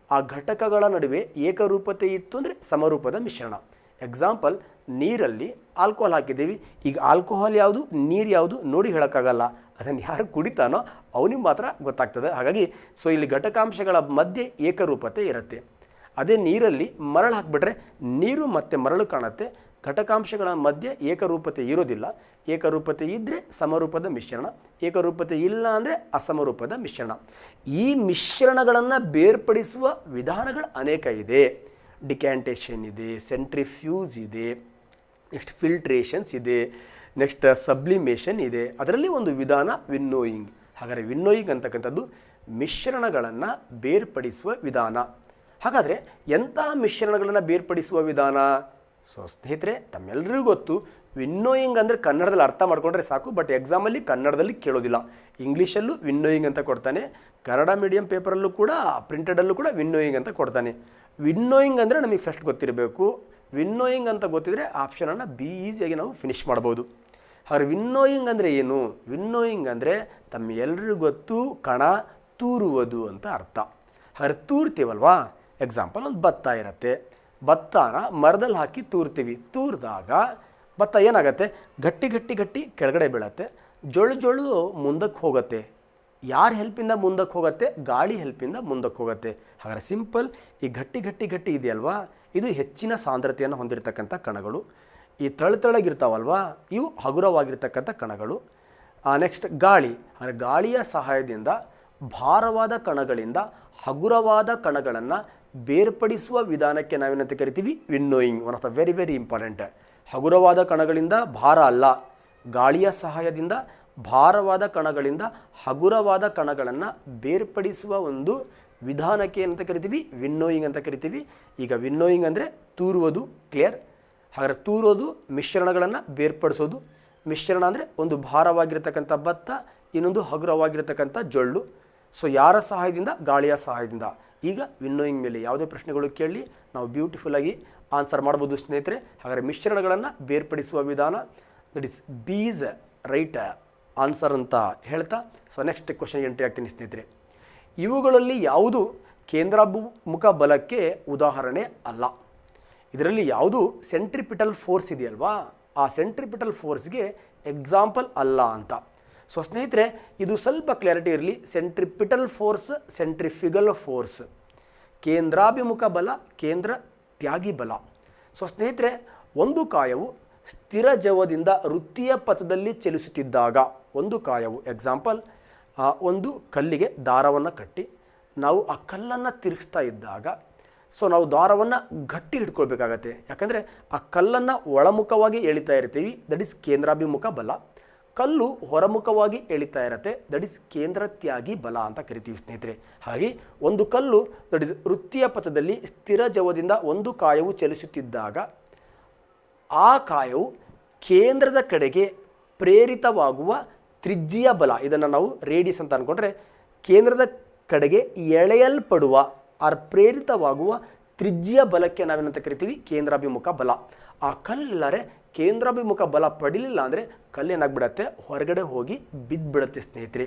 S1: ಆ ಘಟಕಗಳ ನಡುವೆ ಏಕರೂಪತೆ ಇತ್ತು ಅಂದರೆ ಸಮರೂಪದ ಮಿಶ್ರಣ. ಎಕ್ಸಾಂಪಲ್, ನೀರಲ್ಲಿ ಆಲ್ಕೋಹಾಲ್ ಹಾಕಿದ್ದೀವಿ. ಈಗ ಆಲ್ಕೋಹಾಲ್ ಯಾವುದು, ನೀರು ಯಾವುದು ನೋಡಿ ಹೇಳೋಕ್ಕಾಗಲ್ಲ. ಅದನ್ನು ಯಾರು ಕುಡಿತಾನೋ ಅವನಿಗೆ ಮಾತ್ರ ಗೊತ್ತಾಗ್ತದೆ. ಹಾಗಾಗಿ ಸೊ ಇಲ್ಲಿ ಘಟಕಾಂಶಗಳ ಮಧ್ಯೆ ಏಕರೂಪತೆ ಇರುತ್ತೆ. ಅದೇ ನೀರಲ್ಲಿ ಮರಳು ಹಾಕಿಬಿಟ್ರೆ ನೀರು ಮತ್ತು ಮರಳು ಕಾಣುತ್ತೆ. ಘಟಕಾಂಶಗಳ ಮಧ್ಯೆ ಏಕರೂಪತೆ ಇರೋದಿಲ್ಲ. ಏಕರೂಪತೆ ಇದ್ದರೆ ಸಮರೂಪದ ಮಿಶ್ರಣ, ಏಕರೂಪತೆ ಇಲ್ಲ ಅಂದರೆ ಅಸಮರೂಪದ ಮಿಶ್ರಣ. ಈ ಮಿಶ್ರಣಗಳನ್ನು ಬೇರ್ಪಡಿಸುವ ವಿಧಾನಗಳು ಅನೇಕ ಇದೆ. ಡಿಕ್ಯಾಂಟೇಷನ್ ಇದೆ, ಸೆಂಟ್ರಿಫ್ಯೂಸ್ ಇದೆ, ನೆಕ್ಸ್ಟ್ ಫಿಲ್ಟ್ರೇಷನ್ಸ್ ಇದೆ, ನೆಕ್ಸ್ಟ್ ಸಬ್ಲಿಮೇಷನ್ ಇದೆ. ಅದರಲ್ಲಿ ಒಂದು ವಿಧಾನ ವಿನ್ನೋಯಿಂಗ್. ಹಾಗಾದರೆ ವಿನ್ನೋಯಿಂಗ್ ಅಂತಕ್ಕಂಥದ್ದು ಮಿಶ್ರಣಗಳನ್ನು ಬೇರ್ಪಡಿಸುವ ವಿಧಾನ. ಹಾಗಾದರೆ ಎಂತಹ ಮಿಶ್ರಣಗಳನ್ನು ಬೇರ್ಪಡಿಸುವ ವಿಧಾನ? ಸೊ ಸ್ನೇಹಿತರೆ, ತಮ್ಮೆಲ್ಲರಿಗೂ ಗೊತ್ತು, ವಿನ್ನೋಯಿಂಗ್ ಅಂದರೆ ಕನ್ನಡದಲ್ಲಿ ಅರ್ಥ ಮಾಡ್ಕೊಂಡ್ರೆ ಸಾಕು, ಬಟ್ ಎಕ್ಸಾಮಲ್ಲಿ ಕನ್ನಡದಲ್ಲಿ ಕೇಳೋದಿಲ್ಲ. ಇಂಗ್ಲೀಷಲ್ಲೂ ವಿನ್ನೋಯಿಂಗ್ ಅಂತ ಕೊಡ್ತಾನೆ, ಕನ್ನಡ ಮೀಡಿಯಂ ಪೇಪರಲ್ಲೂ ಕೂಡ ಪ್ರಿಂಟೆಡಲ್ಲೂ ಕೂಡ ವಿನ್ನೋಯಿಂಗ್ ಅಂತ ಕೊಡ್ತಾನೆ. ವಿನ್ನೋಯಿಂಗ್ ಅಂದರೆ ನಮಗೆ ಫಸ್ಟ್ ಗೊತ್ತಿರಬೇಕು. ವಿನ್ನೋಯಿಂಗ್ ಅಂತ ಗೊತ್ತಿದ್ರೆ ಆಪ್ಷನನ್ನು ಈಸಿಯಾಗಿ ನಾವು ಫಿನಿಷ್ ಮಾಡ್ಬೋದು. ಹಾಗಾದ್ರೆ ವಿನ್ನೋಯಿಂಗ್ ಅಂದರೆ ಏನು? ವಿನ್ನೋಯಿಂಗ್ ಅಂದರೆ ತಮ್ಮ ಎಲ್ಲರಿಗೂ ಗೊತ್ತು, ಕಣ ತೂರುವುದು ಅಂತ ಅರ್ಥ. ಹಾಗಾದ್ರೆ ತೂರ್ತೀವಲ್ವಾ, ಎಕ್ಸಾಂಪಲ್ ಒಂದು ಭತ್ತ ಇರುತ್ತೆ, ಭತ್ತನ ಮರದಲ್ಲಿ ಹಾಕಿ ತೂರ್ತೀವಿ. ತೂರಿದಾಗ ಭತ್ತ ಏನಾಗುತ್ತೆ? ಗಟ್ಟಿ ಗಟ್ಟಿ ಗಟ್ಟಿ ಕೆಳಗಡೆ ಬೀಳತ್ತೆ, ಜೊಳು ಜೊಳು ಮುಂದಕ್ಕೆ ಹೋಗುತ್ತೆ. ಯಾರ ಹೆಲ್ಪಿಂದ ಮುಂದಕ್ಕೆ ಹೋಗುತ್ತೆ? ಗಾಳಿ ಹೆಲ್ಪಿಂದ ಮುಂದಕ್ಕೆ ಹೋಗುತ್ತೆ. ಹಾಗಾದ್ರೆ ಸಿಂಪಲ್, ಈ ಗಟ್ಟಿ ಗಟ್ಟಿ ಗಟ್ಟಿ ಇದೆಯಲ್ವಾ, ಇದು ಹೆಚ್ಚಿನ ಸಾಂದ್ರತೆಯನ್ನು ಹೊಂದಿರತಕ್ಕಂಥ ಕಣಗಳು. ಈ ತಳತಳಗಿರ್ತಾವಲ್ವಾ, ಇವು ಹಗುರವಾಗಿರ್ತಕ್ಕಂಥ ಕಣಗಳು. ನೆಕ್ಸ್ಟ್ ಗಾಳಿ. ಅಂದರೆ ಗಾಳಿಯ ಸಹಾಯದಿಂದ ಭಾರವಾದ ಕಣಗಳಿಂದ ಹಗುರವಾದ ಕಣಗಳನ್ನು ಬೇರ್ಪಡಿಸುವ ವಿಧಾನಕ್ಕೆ ನಾವೇನಂತ ಕರಿತೀವಿ? Winnowing. One of the very very important. ಹಗುರವಾದ ಕಣಗಳಿಂದ ಭಾರ ಅಲ್ಲ, ಗಾಳಿಯ ಸಹಾಯದಿಂದ ಭಾರವಾದ ಕಣಗಳಿಂದ ಹಗುರವಾದ ಕಣಗಳನ್ನು ಬೇರ್ಪಡಿಸುವ ಒಂದು ವಿಧಾನಕ್ಕೆ ಏನಂತ ಕರಿತೀವಿ? ವಿನ್ನೋಯಿಂಗ್ ಅಂತ ಕರಿತೀವಿ. ಈಗ ವಿನ್ನೋಯಿಂಗ್ ಅಂದರೆ ತೂರುವುದು, ಕ್ಲಿಯರ್. ಹಾಗಾದರೆ ತೂರೋದು ಮಿಶ್ರಣಗಳನ್ನು ಬೇರ್ಪಡಿಸೋದು. ಮಿಶ್ರಣ ಅಂದರೆ ಒಂದು ಭಾರವಾಗಿರ್ತಕ್ಕಂಥ ಭತ್ತ, ಇನ್ನೊಂದು ಹಗುರವಾಗಿರ್ತಕ್ಕಂಥ ಜೊಳ್ಳು. ಸೊ ಯಾರ ಸಹಾಯದಿಂದ? ಗಾಳಿಯ ಸಹಾಯದಿಂದ. ಈಗ ವಿನ್ನೋಯಿಂಗ್ ಮೇಲೆ ಯಾವುದೇ ಪ್ರಶ್ನೆಗಳು ಕೇಳಿ ನಾವು ಬ್ಯೂಟಿಫುಲ್ಲಾಗಿ ಆನ್ಸರ್ ಮಾಡ್ಬೋದು ಸ್ನೇಹಿತರೆ. ಹಾಗಾದರೆ ಮಿಶ್ರಣಗಳನ್ನು ಬೇರ್ಪಡಿಸುವ ವಿಧಾನ, that is B is right answer ಅಂತ ಹೇಳ್ತಾ, ಸೊ ನೆಕ್ಸ್ಟ್ ಕ್ವಶನ್ ಎಂಟ್ರಿ ಆಗ್ತೀನಿ ಸ್ನೇಹಿತರೆ. ಇವುಗಳಲ್ಲಿ ಯಾವುದು ಕೇಂದ್ರಾಭಿಮುಖ ಬಲಕ್ಕೆ ಉದಾಹರಣೆ ಅಲ್ಲ? ಇದರಲ್ಲಿ ಯಾವುದು ಸೆಂಟ್ರಿಪಿಟಲ್ ಫೋರ್ಸ್ ಇದೆಯಲ್ವಾ, ಆ ಸೆಂಟ್ರಿಪಿಟಲ್ ಫೋರ್ಸ್ಗೆ ಎಕ್ಸಾಂಪಲ್ ಅಲ್ಲ ಅಂತ. ಸೊ ಸ್ನೇಹಿತರೆ, ಇದು ಸ್ವಲ್ಪ ಕ್ಲಾರಿಟಿ ಇರಲಿ. Centripetal force, centrifugal force. ಕೇಂದ್ರಾಭಿಮುಖ ಬಲ, ಕೇಂದ್ರ ತ್ಯಾಗಿ ಬಲ. ಸೊ ಸ್ನೇಹಿತರೆ, ಒಂದು ಕಾಯವು ಸ್ಥಿರ ಜವದಿಂದ ವೃತ್ತೀಯ ಪಥದಲ್ಲಿ ಚಲಿಸುತ್ತಿದ್ದಾಗ, ಒಂದು ಕಾಯವು ಎಕ್ಸಾಂಪಲ್, ಒಂದು ಕಲ್ಲಿಗೆ ದಾರವನ್ನು ಕಟ್ಟಿ ನಾವು ಆ ಕಲ್ಲನ್ನು ತಿರುಗಿಸ್ತಾ ಇದ್ದಾಗ, ಸೊ ನಾವು ದಾರವನ್ನು ಗಟ್ಟಿ ಹಿಡ್ಕೊಳ್ಬೇಕಾಗತ್ತೆ. ಯಾಕಂದರೆ ಆ ಕಲ್ಲನ್ನು ಒಳಮುಖವಾಗಿ ಎಳಿತಾ ಇರ್ತೀವಿ, ದಟ್ ಈಸ್ ಕೇಂದ್ರಾಭಿಮುಖ ಬಲ. ಕಲ್ಲು ಹೊರಮುಖವಾಗಿ ಎಳಿತಾ ಇರುತ್ತೆ, ದಟ್ ಈಸ್ ಕೇಂದ್ರ ತ್ಯಾಗಿ ಬಲ ಅಂತ ಕರಿತೀವಿ ಸ್ನೇಹಿತರೆ. ಹಾಗೆ ಒಂದು ಕಲ್ಲು ದಟ್ ಈಸ್ ವೃತ್ತೀಯ ಪಥದಲ್ಲಿ ಸ್ಥಿರ ಜವದಿಂದ ಒಂದು ಕಾಯವು ಚಲಿಸುತ್ತಿದ್ದಾಗ, ಆ ಕಾಯವು ಕೇಂದ್ರದ ಕಡೆಗೆ ಪ್ರೇರಿತವಾಗುವ ತ್ರಿಜ್ಯೀಯ ಬಲ, ಇದನ್ನು ನಾವು ರೇಡಿಯಸ್ ಅಂತ ಅಂದ್ಕೊಂಡ್ರೆ, ಕೇಂದ್ರದ ಕಡೆಗೆ ಎಳೆಯಲ್ಪಡುವ ಆರ್ ಪ್ರೇರಿತವಾಗುವ ತ್ರಿಜ್ಯೀಯ ಬಲಕ್ಕೆ ನಾವೇನಂತ ಕರಿತೀವಿ? ಕೇಂದ್ರಾಭಿಮುಖ ಬಲ. ಆ ಕಲ್ಲರೆ ಕೇಂದ್ರಾಭಿಮುಖ ಬಲ ಪಡಿಲಿಲ್ಲ ಅಂದರೆ ಕಲ್ಲೇನಾಗ್ಬಿಡತ್ತೆ? ಹೊರಗಡೆ ಹೋಗಿ ಬಿದ್ದುಬಿಡತ್ತೆ ಸ್ನೇಹಿತರೆ.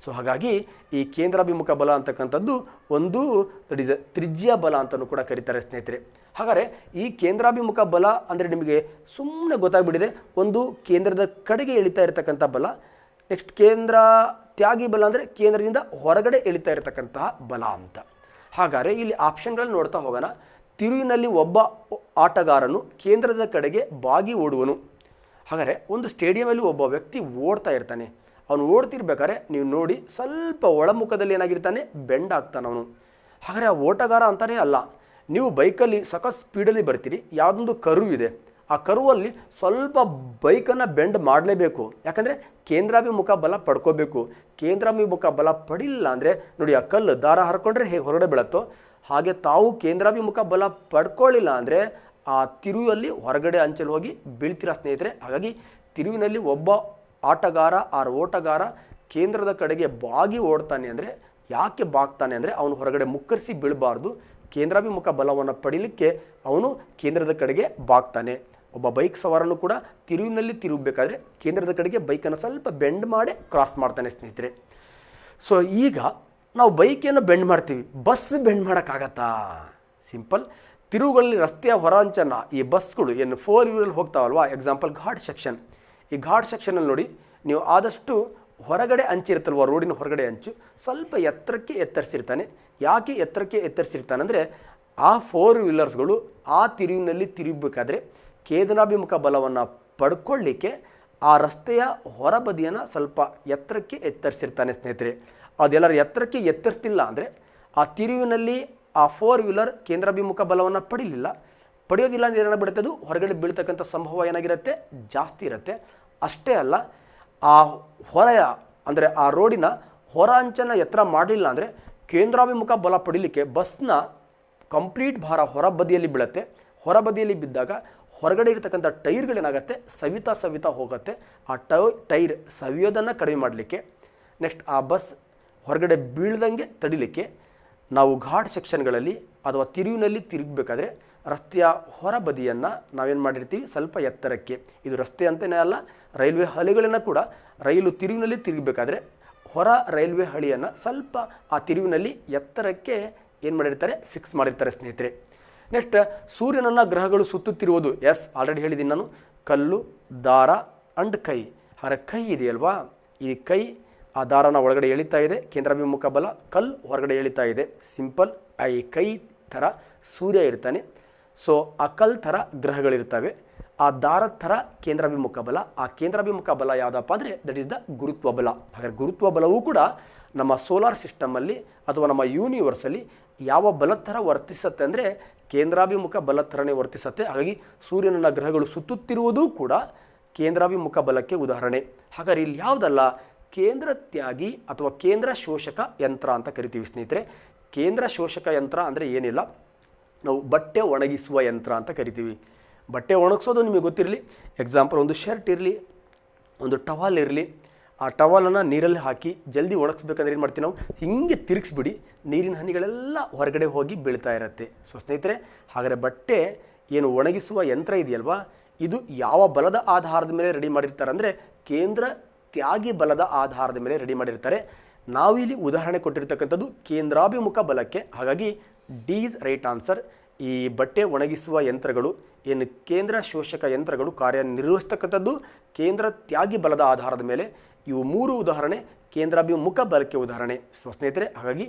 S1: ಸೊ ಹಾಗಾಗಿ ಈ ಕೇಂದ್ರಾಭಿಮುಖ ಬಲ ಅಂತಕ್ಕಂಥದ್ದು ಒಂದು ದಟ್ ಈಸ್ ತ್ರಿಜ್ಯೀಯ ಬಲ ಅಂತಲೂ ಕೂಡ ಕರೀತಾರೆ ಸ್ನೇಹಿತರೆ. ಹಾಗಾದರೆ ಈ ಕೇಂದ್ರಾಭಿಮುಖ ಬಲ ಅಂದರೆ ನಿಮಗೆ ಸುಮ್ಮನೆ ಗೊತ್ತಾಗ್ಬಿಟ್ಟಿದೆ, ಒಂದು ಕೇಂದ್ರದ ಕಡೆಗೆ ಎಳಿತಾ ಇರತಕ್ಕಂಥ ಬಲ. ನೆಕ್ಸ್ಟ್ ಕೇಂದ್ರ ತ್ಯಾಗಿ ಬಲ ಅಂದರೆ ಕೇಂದ್ರದಿಂದ ಹೊರಗಡೆ ಎಳಿತಾ ಇರತಕ್ಕಂತಹ ಬಲ ಅಂತ. ಹಾಗಾದರೆ ಇಲ್ಲಿ ಆಪ್ಷನ್ಗಳನ್ನು ನೋಡ್ತಾ ಹೋಗೋಣ. ತಿರುವಿನಲ್ಲಿ ಒಬ್ಬ ಆಟಗಾರನು ಕೇಂದ್ರದ ಕಡೆಗೆ ಬಾಗಿ ಓಡುವನು. ಹಾಗಾದರೆ ಒಂದು ಸ್ಟೇಡಿಯಮಲ್ಲಿ ಒಬ್ಬ ವ್ಯಕ್ತಿ ಓಡ್ತಾ ಇರ್ತಾನೆ. ಅವನು ಓಡ್ತಿರ್ಬೇಕಾದ್ರೆ ನೀವು ನೋಡಿ ಸ್ವಲ್ಪ ಒಳಮುಖದಲ್ಲಿ ಏನಾಗಿರ್ತಾನೆ? ಬೆಂಡ್ ಆಗ್ತಾನೆ ಅವನು. ಹಾಗಾದರೆ ಆ ಓಟಗಾರ ಅಂತಾನೇ ಅಲ್ಲ. ನೀವು ಬೈಕಲ್ಲಿ ಸಖತ್ ಸ್ಪೀಡಲ್ಲಿ ಬರ್ತೀರಿ, ಯಾವುದೊಂದು ಕರ್ವ್ ಇದೆ, ಆ ಕರ್ವಲ್ಲಿ ಸ್ವಲ್ಪ ಬೈಕನ್ನು ಬೆಂಡ್ ಮಾಡಲೇಬೇಕು. ಯಾಕಂದರೆ ಕೇಂದ್ರಾಭಿಮುಖ ಬಲ ಪಡ್ಕೋಬೇಕು. ಕೇಂದ್ರಾಭಿಮುಖ ಬಲ ಪಡಿಲ್ಲ ಅಂದರೆ ನೋಡಿ, ಆ ಕಲ್ಲು ದಾರ ಹರ್ಕೊಂಡ್ರೆ ಹೇಗೆ ಹೊರಗಡೆ ಬೀಳತ್ತೋ ಹಾಗೆ ತಾವು ಕೇಂದ್ರಾಭಿಮುಖ ಬಲ ಪಡ್ಕೊಳ್ಳಿಲ್ಲ ಅಂದರೆ ಆ ತಿರುವಲ್ಲಿ ಹೊರಗಡೆ ಅಂಚಲು ಹೋಗಿ ಬೀಳ್ತೀರಾ ಸ್ನೇಹಿತರೆ. ಹಾಗಾಗಿ ತಿರುವಿನಲ್ಲಿ ಒಬ್ಬ ಆಟಗಾರ ಆರ್ ಓಟಗಾರ ಕೇಂದ್ರದ ಕಡೆಗೆ ಬಾಗಿ ಓಡ್ತಾನೆ ಅಂದರೆ, ಯಾಕೆ ಬಾಗ್ತಾನೆ ಅಂದರೆ ಅವನು ಹೊರಗಡೆ ಮುಕ್ಕರಿಸಿ ಬೀಳಬಾರ್ದು. ಕೇಂದ್ರಾಭಿಮುಖ ಬಲವನ್ನು ಪಡೀಲಿಕ್ಕೆ ಅವನು ಕೇಂದ್ರದ ಕಡೆಗೆ ಬಾಗ್ತಾನೆ. ಒಬ್ಬ ಬೈಕ್ ಸವಾರನು ಕೂಡ ತಿರುವಿನಲ್ಲಿ ತಿರುಗಬೇಕಾದ್ರೆ ಕೇಂದ್ರದ ಕಡೆಗೆ ಬೈಕನ್ನು ಸ್ವಲ್ಪ ಬೆಂಡ್ ಮಾಡಿ ಕ್ರಾಸ್ ಮಾಡ್ತಾನೆ ಸ್ನೇಹಿತರೆ. ಸೊ ಈಗ ನಾವು ಬೈಕನ್ನು ಬೆಂಡ್ ಮಾಡ್ತೀವಿ, ಬಸ್ ಬೆಂಡ್ ಮಾಡೋಕ್ಕಾಗತ್ತಾ? ಸಿಂಪಲ್. ತಿರುವುಗಳಲ್ಲಿ ರಸ್ತೆಯ ಹೊರ ಅಂಚನ್ನು ಈ ಬಸ್ಗಳು ಏನು 4 ವೀಲಲ್ಲಿ ಹೋಗ್ತಾವಲ್ವಾ, ಎಕ್ಸಾಂಪಲ್ ಘಾಟ್ ಸೆಕ್ಷನ್. ಈ ಘಾಟ್ ಸೆಕ್ಷನಲ್ಲಿ ನೋಡಿ, ನೀವು ಆದಷ್ಟು ಹೊರಗಡೆ ಅಂಚಿರುತ್ತಲ್ವ, ರೋಡಿನ ಹೊರಗಡೆ ಅಂಚು ಸ್ವಲ್ಪ ಎತ್ತರಕ್ಕೆ ಎತ್ತರಿಸಿರ್ತಾನೆ. ಯಾಕೆ ಎತ್ತರಕ್ಕೆ ಎತ್ತರಿಸಿರ್ತಾನೆ ಅಂದರೆ, ಆ 4 ವೀಲರ್ಸ್ಗಳು ಆ ತಿರುವಿನಲ್ಲಿ ತಿರುಗಬೇಕಾದ್ರೆ ಕೇಂದ್ರಾಭಿಮುಖ ಬಲವನ್ನು ಪಡ್ಕೊಳ್ಳಿಕ್ಕೆ ಆ ರಸ್ತೆಯ ಹೊರಬದಿಯನ್ನು ಸ್ವಲ್ಪ ಎತ್ತರಕ್ಕೆ ಎತ್ತರಿಸಿರ್ತಾನೆ ಸ್ನೇಹಿತರೆ. ಅದೆಲ್ಲರ ಎತ್ತರಕ್ಕೆ ಎತ್ತರಿಸ್ತಿಲ್ಲ ಅಂದರೆ ಆ ತಿರುವಿನಲ್ಲಿ ಆ 4 ವೀಲರ್ ಕೇಂದ್ರಾಭಿಮುಖ ಬಲವನ್ನು ಪಡೆಯೋದಿಲ್ಲ ಅಂದರೆ ಏನಾಗ್ಬಿಡುತ್ತೆ? ಅದು ಹೊರಗಡೆ ಬೀಳ್ತಕ್ಕಂಥ ಸಂಭವ ಏನಾಗಿರುತ್ತೆ? ಜಾಸ್ತಿ ಇರುತ್ತೆ. ಅಷ್ಟೇ ಅಲ್ಲ, ಆ ಹೊರೆಯ ಅಂದರೆ ಆ ರೋಡಿನ ಹೊರ ಅಂಚನ್ನು ಎತ್ತರ ಮಾಡಲಿಲ್ಲ ಅಂದರೆ ಕೇಂದ್ರಾಭಿಮುಖ ಬಲ ಪಡೀಲಿಕ್ಕೆ ಬಸ್ನ ಕಂಪ್ಲೀಟ್ ಭಾರ ಹೊರಬದಿಯಲ್ಲಿ ಬೀಳುತ್ತೆ. ಹೊರಬದಿಯಲ್ಲಿ ಬಿದ್ದಾಗ ಹೊರಗಡೆ ಇರತಕ್ಕಂಥ ಟೈರ್ಗಳೇನಾಗುತ್ತೆ, ಸವಿತಾ ಹೋಗುತ್ತೆ. ಆ ಟೈರ್ ಸವಿಯೋದನ್ನು ಕಡಿಮೆ ಮಾಡಲಿಕ್ಕೆ, ನೆಕ್ಸ್ಟ್ ಆ ಬಸ್ ಹೊರಗಡೆ ಬೀಳ್ದಂಗೆ ತಡಿಲಿಕ್ಕೆ ನಾವು ಘಾಟ್ ಸೆಕ್ಷನ್ಗಳಲ್ಲಿ ಅಥವಾ ತಿರುವಿನಲ್ಲಿ ತಿರುಗಬೇಕಾದ್ರೆ ರಸ್ತೆಯ ಹೊರಬದಿಯನ್ನು ನಾವೇನು ಮಾಡಿರ್ತೀವಿ ಸ್ವಲ್ಪ ಎತ್ತರಕ್ಕೆ. ಇದು ರಸ್ತೆ ಅಂತಲೇ ಅಲ್ಲ, ರೈಲ್ವೆ ಹಳಿಗಳನ್ನು ಕೂಡ ರೈಲು ತಿರುವಿನಲ್ಲಿ ತಿರುಗಬೇಕಾದ್ರೆ ಹೊರ ರೈಲ್ವೆ ಹಳಿಯನ್ನು ಸ್ವಲ್ಪ ಆ ತಿರುವಿನಲ್ಲಿ ಎತ್ತರಕ್ಕೆ ಏನು ಮಾಡಿರ್ತಾರೆ, ಫಿಕ್ಸ್ ಮಾಡಿರ್ತಾರೆ ಸ್ನೇಹಿತರೆ. ನೆಕ್ಸ್ಟ್ ಸೂರ್ಯನನ್ನು ಗ್ರಹಗಳು ಸುತ್ತುತ್ತಿರುವುದು, ಎಸ್ ಆಲ್ರೆಡಿ ಹೇಳಿದ್ದೀನಿ ನಾನು, ಕಲ್ಲು, ದಾರ ಅಂಡ್ ಕೈ. ಹಾಗೆ ಕೈ ಇದೆಯಲ್ವಾ, ಈ ಕೈ ಆ ದಾರನ ಒಳಗಡೆ ಎಳಿತಾ ಇದೆ, ಕೇಂದ್ರಾಭಿಮುಖ ಬಲ, ಕಲ್ಲು ಹೊರಗಡೆ ಎಳಿತಾ ಇದೆ. ಸಿಂಪಲ್. ಈ ಕೈ ಥರ ಸೂರ್ಯ ಇರ್ತಾನೆ, ಸೊ ಆ ಕಲ್ ಥರ ಗ್ರಹಗಳಿರ್ತವೆ. ಆ ದಾರದ ಥರ ಕೇಂದ್ರಾಭಿಮುಖ ಬಲ. ಆ ಕೇಂದ್ರಾಭಿಮುಖ ಬಲ ಯಾವುದಪ್ಪ ಅಂದರೆ ದಟ್ ಈಸ್ ದ ಗುರುತ್ವ ಬಲ. ಹಾಗಾದರೆ ಗುರುತ್ವ ಬಲವೂ ಕೂಡ ನಮ್ಮ ಸೋಲಾರ್ ಸಿಸ್ಟಮಲ್ಲಿ ಅಥವಾ ನಮ್ಮ ಯೂನಿವರ್ಸಲ್ಲಿ ಯಾವ ಬಲದ ಥರ ವರ್ತಿಸುತ್ತೆ ಅಂದರೆ ಕೇಂದ್ರಾಭಿಮುಖ ಬಲದ ಥರನೇ ವರ್ತಿಸುತ್ತೆ. ಹಾಗಾಗಿ ಸೂರ್ಯನ ಗ್ರಹಗಳು ಸುತ್ತುತ್ತಿರುವುದೂ ಕೂಡ ಕೇಂದ್ರಾಭಿಮುಖ ಬಲಕ್ಕೆ ಉದಾಹರಣೆ. ಹಾಗಾದರೆ ಇಲ್ಲಿ ಯಾವುದಲ್ಲ, ಕೇಂದ್ರ ತ್ಯಾಗಿ ಅಥವಾ ಕೇಂದ್ರ ಶೋಷಕ ಯಂತ್ರ ಅಂತ ಕರಿತೀವಿ ಸ್ನೇಹಿತರೆ. ಕೇಂದ್ರ ಶೋಷಕ ಯಂತ್ರ ಅಂದರೆ ಏನಿಲ್ಲ, ನಾವು ಬಟ್ಟೆ ಒಣಗಿಸುವ ಯಂತ್ರ ಅಂತ ಕರಿತೀವಿ. ಬಟ್ಟೆ ಒಣಗಿಸೋದು ನಿಮಗೆ ಗೊತ್ತಿರಲಿ. ಎಕ್ಸಾಂಪಲ್, ಒಂದು ಶರ್ಟ್ ಇರಲಿ, ಒಂದು ಟವಲ್ ಇರಲಿ, ಆ ಟವಲನ್ನು ನೀರಲ್ಲಿ ಹಾಕಿ ಜಲ್ದಿ ಒಣಗಿಸ್ಬೇಕಂದ್ರೆ ಏನು ಮಾಡ್ತೀವಿ ನಾವು, ಹಿಂಗೆ ತಿರುಗಿಸ್ಬಿಡಿ, ನೀರಿನ ಹನಿಗಳೆಲ್ಲ ಹೊರಗಡೆ ಹೋಗಿ ಬೀಳ್ತಾ ಇರುತ್ತೆ. ಸೊ ಸ್ನೇಹಿತರೆ, ಹಾಗಾದರೆ ಬಟ್ಟೆ ಏನು ಒಣಗಿಸುವ ಯಂತ್ರ ಇದೆಯಲ್ವಾ, ಇದು ಯಾವ ಬಲದ ಆಧಾರದ ಮೇಲೆ ರೆಡಿ ಮಾಡಿರ್ತಾರೆ ಅಂದರೆ ಕೇಂದ್ರ ತ್ಯಾಗಿ ಬಲದ ಆಧಾರದ ಮೇಲೆ ರೆಡಿ ಮಾಡಿರ್ತಾರೆ. ನಾವಿಲ್ಲಿ ಉದಾಹರಣೆ ಕೊಟ್ಟಿರ್ತಕ್ಕಂಥದ್ದು ಕೇಂದ್ರಾಭಿಮುಖ ಬಲಕ್ಕೆ. ಹಾಗಾಗಿ ಡಿ ಈಸ್ ರೈಟ್ ಆನ್ಸರ್. ಈ ಬಟ್ಟೆ ಒಣಗಿಸುವ ಯಂತ್ರಗಳು ಏನು ಕೇಂದ್ರ ಶೋಷಕ ಯಂತ್ರಗಳು ಕಾರ್ಯನಿರ್ವಹಿಸ್ತಕ್ಕಂಥದ್ದು ಕೇಂದ್ರ ತ್ಯಾಗಿ ಬಲದ ಆಧಾರದ ಮೇಲೆ. ಇವು ಮೂರು ಉದಾಹರಣೆ ಕೇಂದ್ರಾಭಿಮುಖ ಬಲಕ್ಕೆ ಉದಾಹರಣೆ. ಸೊ ಸ್ನೇಹಿತರೆ, ಹಾಗಾಗಿ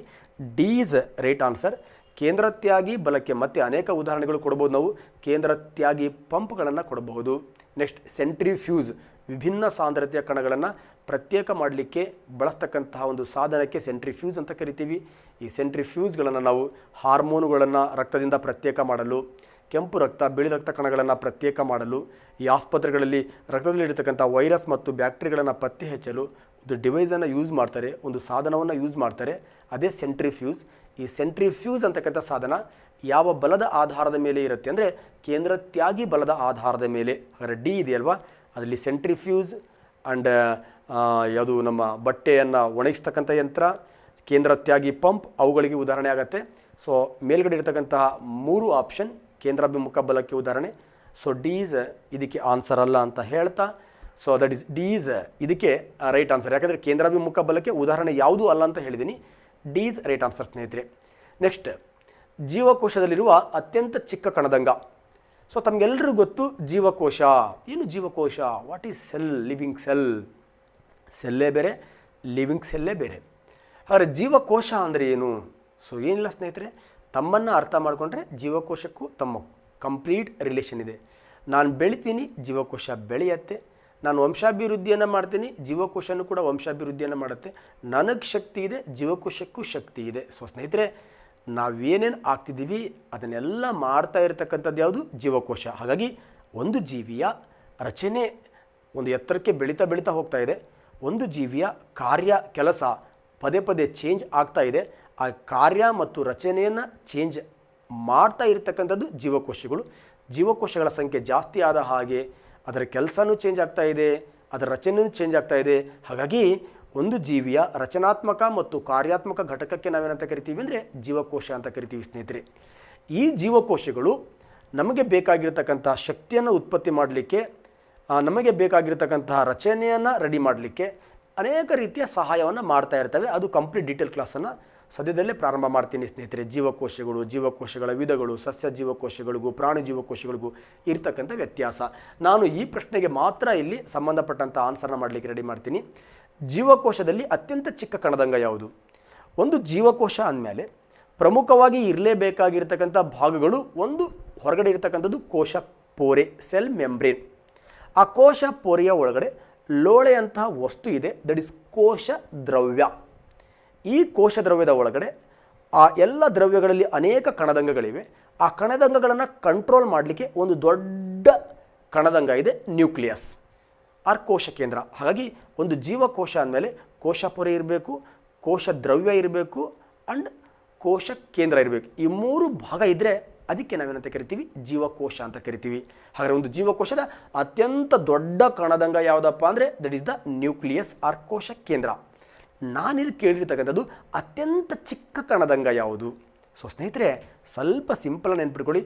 S1: ಡಿ ಈಸ್ ರೈಟ್ ಆನ್ಸರ್. ಕೇಂದ್ರ ತ್ಯಾಗಿ ಬಲಕ್ಕೆ ಮತ್ತೆ ಅನೇಕ ಉದಾಹರಣೆಗಳು ಕೊಡ್ಬೋದು. ನಾವು ಕೇಂದ್ರ ತ್ಯಾಗಿ ಪಂಪ್ಗಳನ್ನು ಕೊಡಬಹುದು. ನೆಕ್ಸ್ಟ್ ಸೆಂಟ್ರಿಫ್ಯೂಸ್, ವಿಭಿನ್ನ ಸಾಂದ್ರತೆಯ ಕಣಗಳನ್ನು ಪ್ರತ್ಯೇಕ ಮಾಡಲಿಕ್ಕೆ ಬಳಸ್ತಕ್ಕಂತಹ ಒಂದು ಸಾಧನಕ್ಕೆ ಸೆಂಟ್ರಿಫ್ಯೂಸ್ ಅಂತ ಕರಿತೀವಿ. ಈ ಸೆಂಟ್ರಿಫ್ಯೂಸ್ಗಳನ್ನು ನಾವು ಹಾರ್ಮೋನುಗಳನ್ನು ರಕ್ತದಿಂದ ಪ್ರತ್ಯೇಕ ಮಾಡಲು, ಕೆಂಪು ರಕ್ತ, ಬಿಳಿ ರಕ್ತ ಕಣಗಳನ್ನು ಪ್ರತ್ಯೇಕ ಮಾಡಲು, ಈ ಆಸ್ಪತ್ರೆಗಳಲ್ಲಿ ರಕ್ತದಲ್ಲಿರ್ತಕ್ಕಂಥ ವೈರಸ್ ಮತ್ತು ಬ್ಯಾಕ್ಟೀರಿಯಾಗಳನ್ನು ಪತ್ತೆ ಹಚ್ಚಲು ಒಂದು ಡಿವೈಸನ್ನು ಯೂಸ್ ಮಾಡ್ತಾರೆ, ಒಂದು ಸಾಧನವನ್ನು ಯೂಸ್ ಮಾಡ್ತಾರೆ. ಅದೇ ಸೆಂಟ್ರಿಫ್ಯೂಸ್. ಈ ಸೆಂಟ್ರಿಫ್ಯೂಸ್ ಅಂತಕ್ಕಂಥ ಸಾಧನ ಯಾವ ಬಲದ ಆಧಾರದ ಮೇಲೆ ಇರುತ್ತೆ ಅಂದರೆ ಕೇಂದ್ರ ತ್ಯಾಗಿ ಬಲದ ಆಧಾರದ ಮೇಲೆ. ಹಾಗಾದರೆ ಡಿ ಇದೆಯಲ್ವಾ, ಅದರಲ್ಲಿ ಸೆಂಟ್ರಿಫ್ಯೂಸ್ ಆ್ಯಂಡ್ ಯಾವುದು ನಮ್ಮ ಬಟ್ಟೆಯನ್ನು ಒಣಗಿಸ್ತಕ್ಕಂಥ ಯಂತ್ರ, ಕೇಂದ್ರ ತ್ಯಾಗಿ ಪಂಪ್ ಅವುಗಳಿಗೆ ಉದಾಹರಣೆ ಆಗುತ್ತೆ. ಸೊ ಮೇಲ್ಗಡೆ ಇರತಕ್ಕಂತಹ ಮೂರು ಆಪ್ಷನ್ ಕೇಂದ್ರಾಭಿಮುಖ ಬಲಕ್ಕೆ ಉದಾಹರಣೆ. ಸೊ ಡಿ ಈಸ್ ಇದಕ್ಕೆ ಆನ್ಸರ್ ಅಲ್ಲ ಅಂತ ಹೇಳ್ತಾ, so that is D is ಇದಕ್ಕೆ ರೈಟ್ ಆನ್ಸರ್. ಯಾಕಂದರೆ ಕೇಂದ್ರಾಭಿಮುಖ ಬಲಕ್ಕೆ ಉದಾಹರಣೆ ಯಾವುದೂ ಅಲ್ಲ ಅಂತ ಹೇಳಿದ್ದೀನಿ. ಡಿ ಈಸ್ ರೈಟ್ ಆನ್ಸರ್ ಸ್ನೇಹಿತರೆ. ನೆಕ್ಸ್ಟ್, ಜೀವಕೋಶದಲ್ಲಿರುವ ಅತ್ಯಂತ ಚಿಕ್ಕ ಕಣದಂಗ. ಸೊ ತಮಗೆಲ್ಲರಿಗೂ ಗೊತ್ತು ಜೀವಕೋಶ. ಏನು ಜೀವಕೋಶ? What is cell? Living cell. ಸೆಲ್ಲೇ ಬೇರೆ, ಲಿವಿಂಗ್ ಸೆಲ್ಲೇ ಬೇರೆ. ಹಾಗಾದರೆ ಜೀವಕೋಶ ಅಂದರೆ ಏನು? ಸೊ ಏನಿಲ್ಲ ಸ್ನೇಹಿತರೆ, ತಮ್ಮನ್ನು ಅರ್ಥ ಮಾಡಿಕೊಂಡ್ರೆ ಜೀವಕೋಶಕ್ಕೂ ತಮ್ಮ ಕಂಪ್ಲೀಟ್ ರಿಲೇಷನ್ ಇದೆ. ನಾನು ಬೆಳಿತೀನಿ, ಜೀವಕೋಶ ಬೆಳೆಯುತ್ತೆ. ನಾನು ವಂಶಾಭಿವೃದ್ಧಿಯನ್ನು ಮಾಡ್ತೀನಿ, ಜೀವಕೋಶನೂ ಕೂಡ ವಂಶಾಭಿವೃದ್ಧಿಯನ್ನು ಮಾಡುತ್ತೆ. ನನಗೆ ಶಕ್ತಿ ಇದೆ, ಜೀವಕೋಶಕ್ಕೂ ಶಕ್ತಿ ಇದೆ. ಸೊ ಸ್ನೇಹಿತರೆ, ನಾವೇನೇನು ಆಗ್ತಿದ್ದೀವಿ ಅದನ್ನೆಲ್ಲ ಮಾಡ್ತಾ ಇರತಕ್ಕಂಥದ್ದು ಯಾವುದು? ಜೀವಕೋಶ. ಹಾಗಾಗಿ ಒಂದು ಜೀವಿಯ ರಚನೆ ಒಂದು ಎತ್ತರಕ್ಕೆ ಬೆಳೀತಾ ಹೋಗ್ತಾ ಇದೆ. ಒಂದು ಜೀವಿಯ ಕಾರ್ಯ ಕೆಲಸ ಪದೇ ಪದೇ ಚೇಂಜ್ ಆಗ್ತಾ ಇದೆ. ಆ ಕಾರ್ಯ ಮತ್ತು ರಚನೆಯನ್ನು ಚೇಂಜ್ ಮಾಡ್ತಾ ಇರತಕ್ಕಂಥದ್ದು ಜೀವಕೋಶಗಳು. ಜೀವಕೋಶಗಳ ಸಂಖ್ಯೆ ಜಾಸ್ತಿ ಆದ ಹಾಗೆ ಅದರ ಕೆಲಸನೂ ಚೇಂಜ್ ಆಗ್ತಾ ಇದೆ, ಅದರ ರಚನೆಯೂ ಚೇಂಜ್ ಆಗ್ತಾ ಇದೆ. ಹಾಗಾಗಿ ಒಂದು ಜೀವಿಯ ರಚನಾತ್ಮಕ ಮತ್ತು ಕಾರ್ಯಾತ್ಮಕ ಘಟಕಕ್ಕೆ ನಾವೇನಂತ ಕರಿತೀವಿ ಅಂದರೆ ಜೀವಕೋಶ ಅಂತ ಕರಿತೀವಿ ಸ್ನೇಹಿತರೆ. ಈ ಜೀವಕೋಶಗಳು ನಮಗೆ ಬೇಕಾಗಿರ್ತಕ್ಕಂಥ ಶಕ್ತಿಯನ್ನು ಉತ್ಪತ್ತಿ ಮಾಡಲಿಕ್ಕೆ, ನಮಗೆ ಬೇಕಾಗಿರ್ತಕ್ಕಂತಹ ರಚನೆಯನ್ನು ರೆಡಿ ಮಾಡಲಿಕ್ಕೆ ಅನೇಕ ರೀತಿಯ ಸಹಾಯವನ್ನು ಮಾಡ್ತಾ ಇರ್ತವೆ. ಅದು ಕಂಪ್ಲೀಟ್ ಡೀಟೇಲ್ ಕ್ಲಾಸನ್ನು ಸದ್ಯದಲ್ಲೇ ಪ್ರಾರಂಭ ಮಾಡ್ತೀನಿ ಸ್ನೇಹಿತರೆ. ಜೀವಕೋಶಗಳು, ಜೀವಕೋಶಗಳ ವಿಧಗಳು, ಸಸ್ಯ ಜೀವಕೋಶಗಳಿಗೂ ಪ್ರಾಣಿ ಜೀವಕೋಶಗಳಿಗೂ ಇರ್ತಕ್ಕಂಥ ವ್ಯತ್ಯಾಸ. ನಾನು ಈ ಪ್ರಶ್ನೆಗೆ ಮಾತ್ರ ಇಲ್ಲಿ ಸಂಬಂಧಪಟ್ಟಂಥ ಆನ್ಸರ್ನ ಮಾಡಲಿಕ್ಕೆ ರೆಡಿ ಮಾಡ್ತೀನಿ. ಜೀವಕೋಶದಲ್ಲಿ ಅತ್ಯಂತ ಚಿಕ್ಕ ಕಣದಂಗ ಯಾವುದು? ಒಂದು ಜೀವಕೋಶ ಅಂದಮೇಲೆ ಪ್ರಮುಖವಾಗಿ ಇರಲೇಬೇಕಾಗಿರ್ತಕ್ಕಂಥ ಭಾಗಗಳು, ಒಂದು ಹೊರಗಡೆ ಇರತಕ್ಕಂಥದ್ದು ಕೋಶ ಪೋರೆ, ಸೆಲ್ ಮೆಂಬ್ರೇನ್. ಆ ಕೋಶ ಪೋರೆಯ ಒಳಗಡೆ ಲೋಳೆಯಂತಹ ವಸ್ತು ಇದೆ, ದಟ್ ಇಸ್ ಕೋಶ ದ್ರವ್ಯ. ಈ ಕೋಶ ದ್ರವ್ಯದ ಒಳಗಡೆ ಆ ಎಲ್ಲ ದ್ರವ್ಯಗಳಲ್ಲಿ ಅನೇಕ ಕಣದಂಗಗಳಿವೆ. ಆ ಕಣದಂಗಗಳನ್ನು ಕಂಟ್ರೋಲ್ ಮಾಡಲಿಕ್ಕೆ ಒಂದು ದೊಡ್ಡ ಕಣದಂಗ ಇದೆ, ನ್ಯೂಕ್ಲಿಯಸ್ ಆರ್ ಕೋಶ ಕೇಂದ್ರ. ಹಾಗಾಗಿ ಒಂದು ಜೀವಕೋಶ ಅಂದಮೇಲೆ ಕೋಶ ಪೊರೆ ಇರಬೇಕು, ಕೋಶ ದ್ರವ್ಯ ಇರಬೇಕು ಆ್ಯಂಡ್ ಕೋಶ ಕೇಂದ್ರ ಇರಬೇಕು. ಈ 3 ಭಾಗ ಇದ್ದರೆ ಅದಕ್ಕೆ ನಾವೇನಂತ ಕರಿತೀವಿ, ಜೀವಕೋಶ ಅಂತ ಕರಿತೀವಿ. ಹಾಗಾದರೆ ಒಂದು ಜೀವಕೋಶದ ಅತ್ಯಂತ ದೊಡ್ಡ ಕಣದಂಗ ಯಾವುದಪ್ಪ ಅಂದರೆ that is the nucleus or ಕೋಶ ಕೇಂದ್ರ. ನಾನಿಲ್ಲಿ ಕೇಳಿರ್ತಕ್ಕಂಥದ್ದು ಅತ್ಯಂತ ಚಿಕ್ಕ ಕಣದಂಗ ಯಾವುದು? ಸೊ ಸ್ನೇಹಿತರೆ, ಸ್ವಲ್ಪ ಸಿಂಪಲ್ ನೆನ್ಪಿಟ್ಕೊಳ್ಳಿ.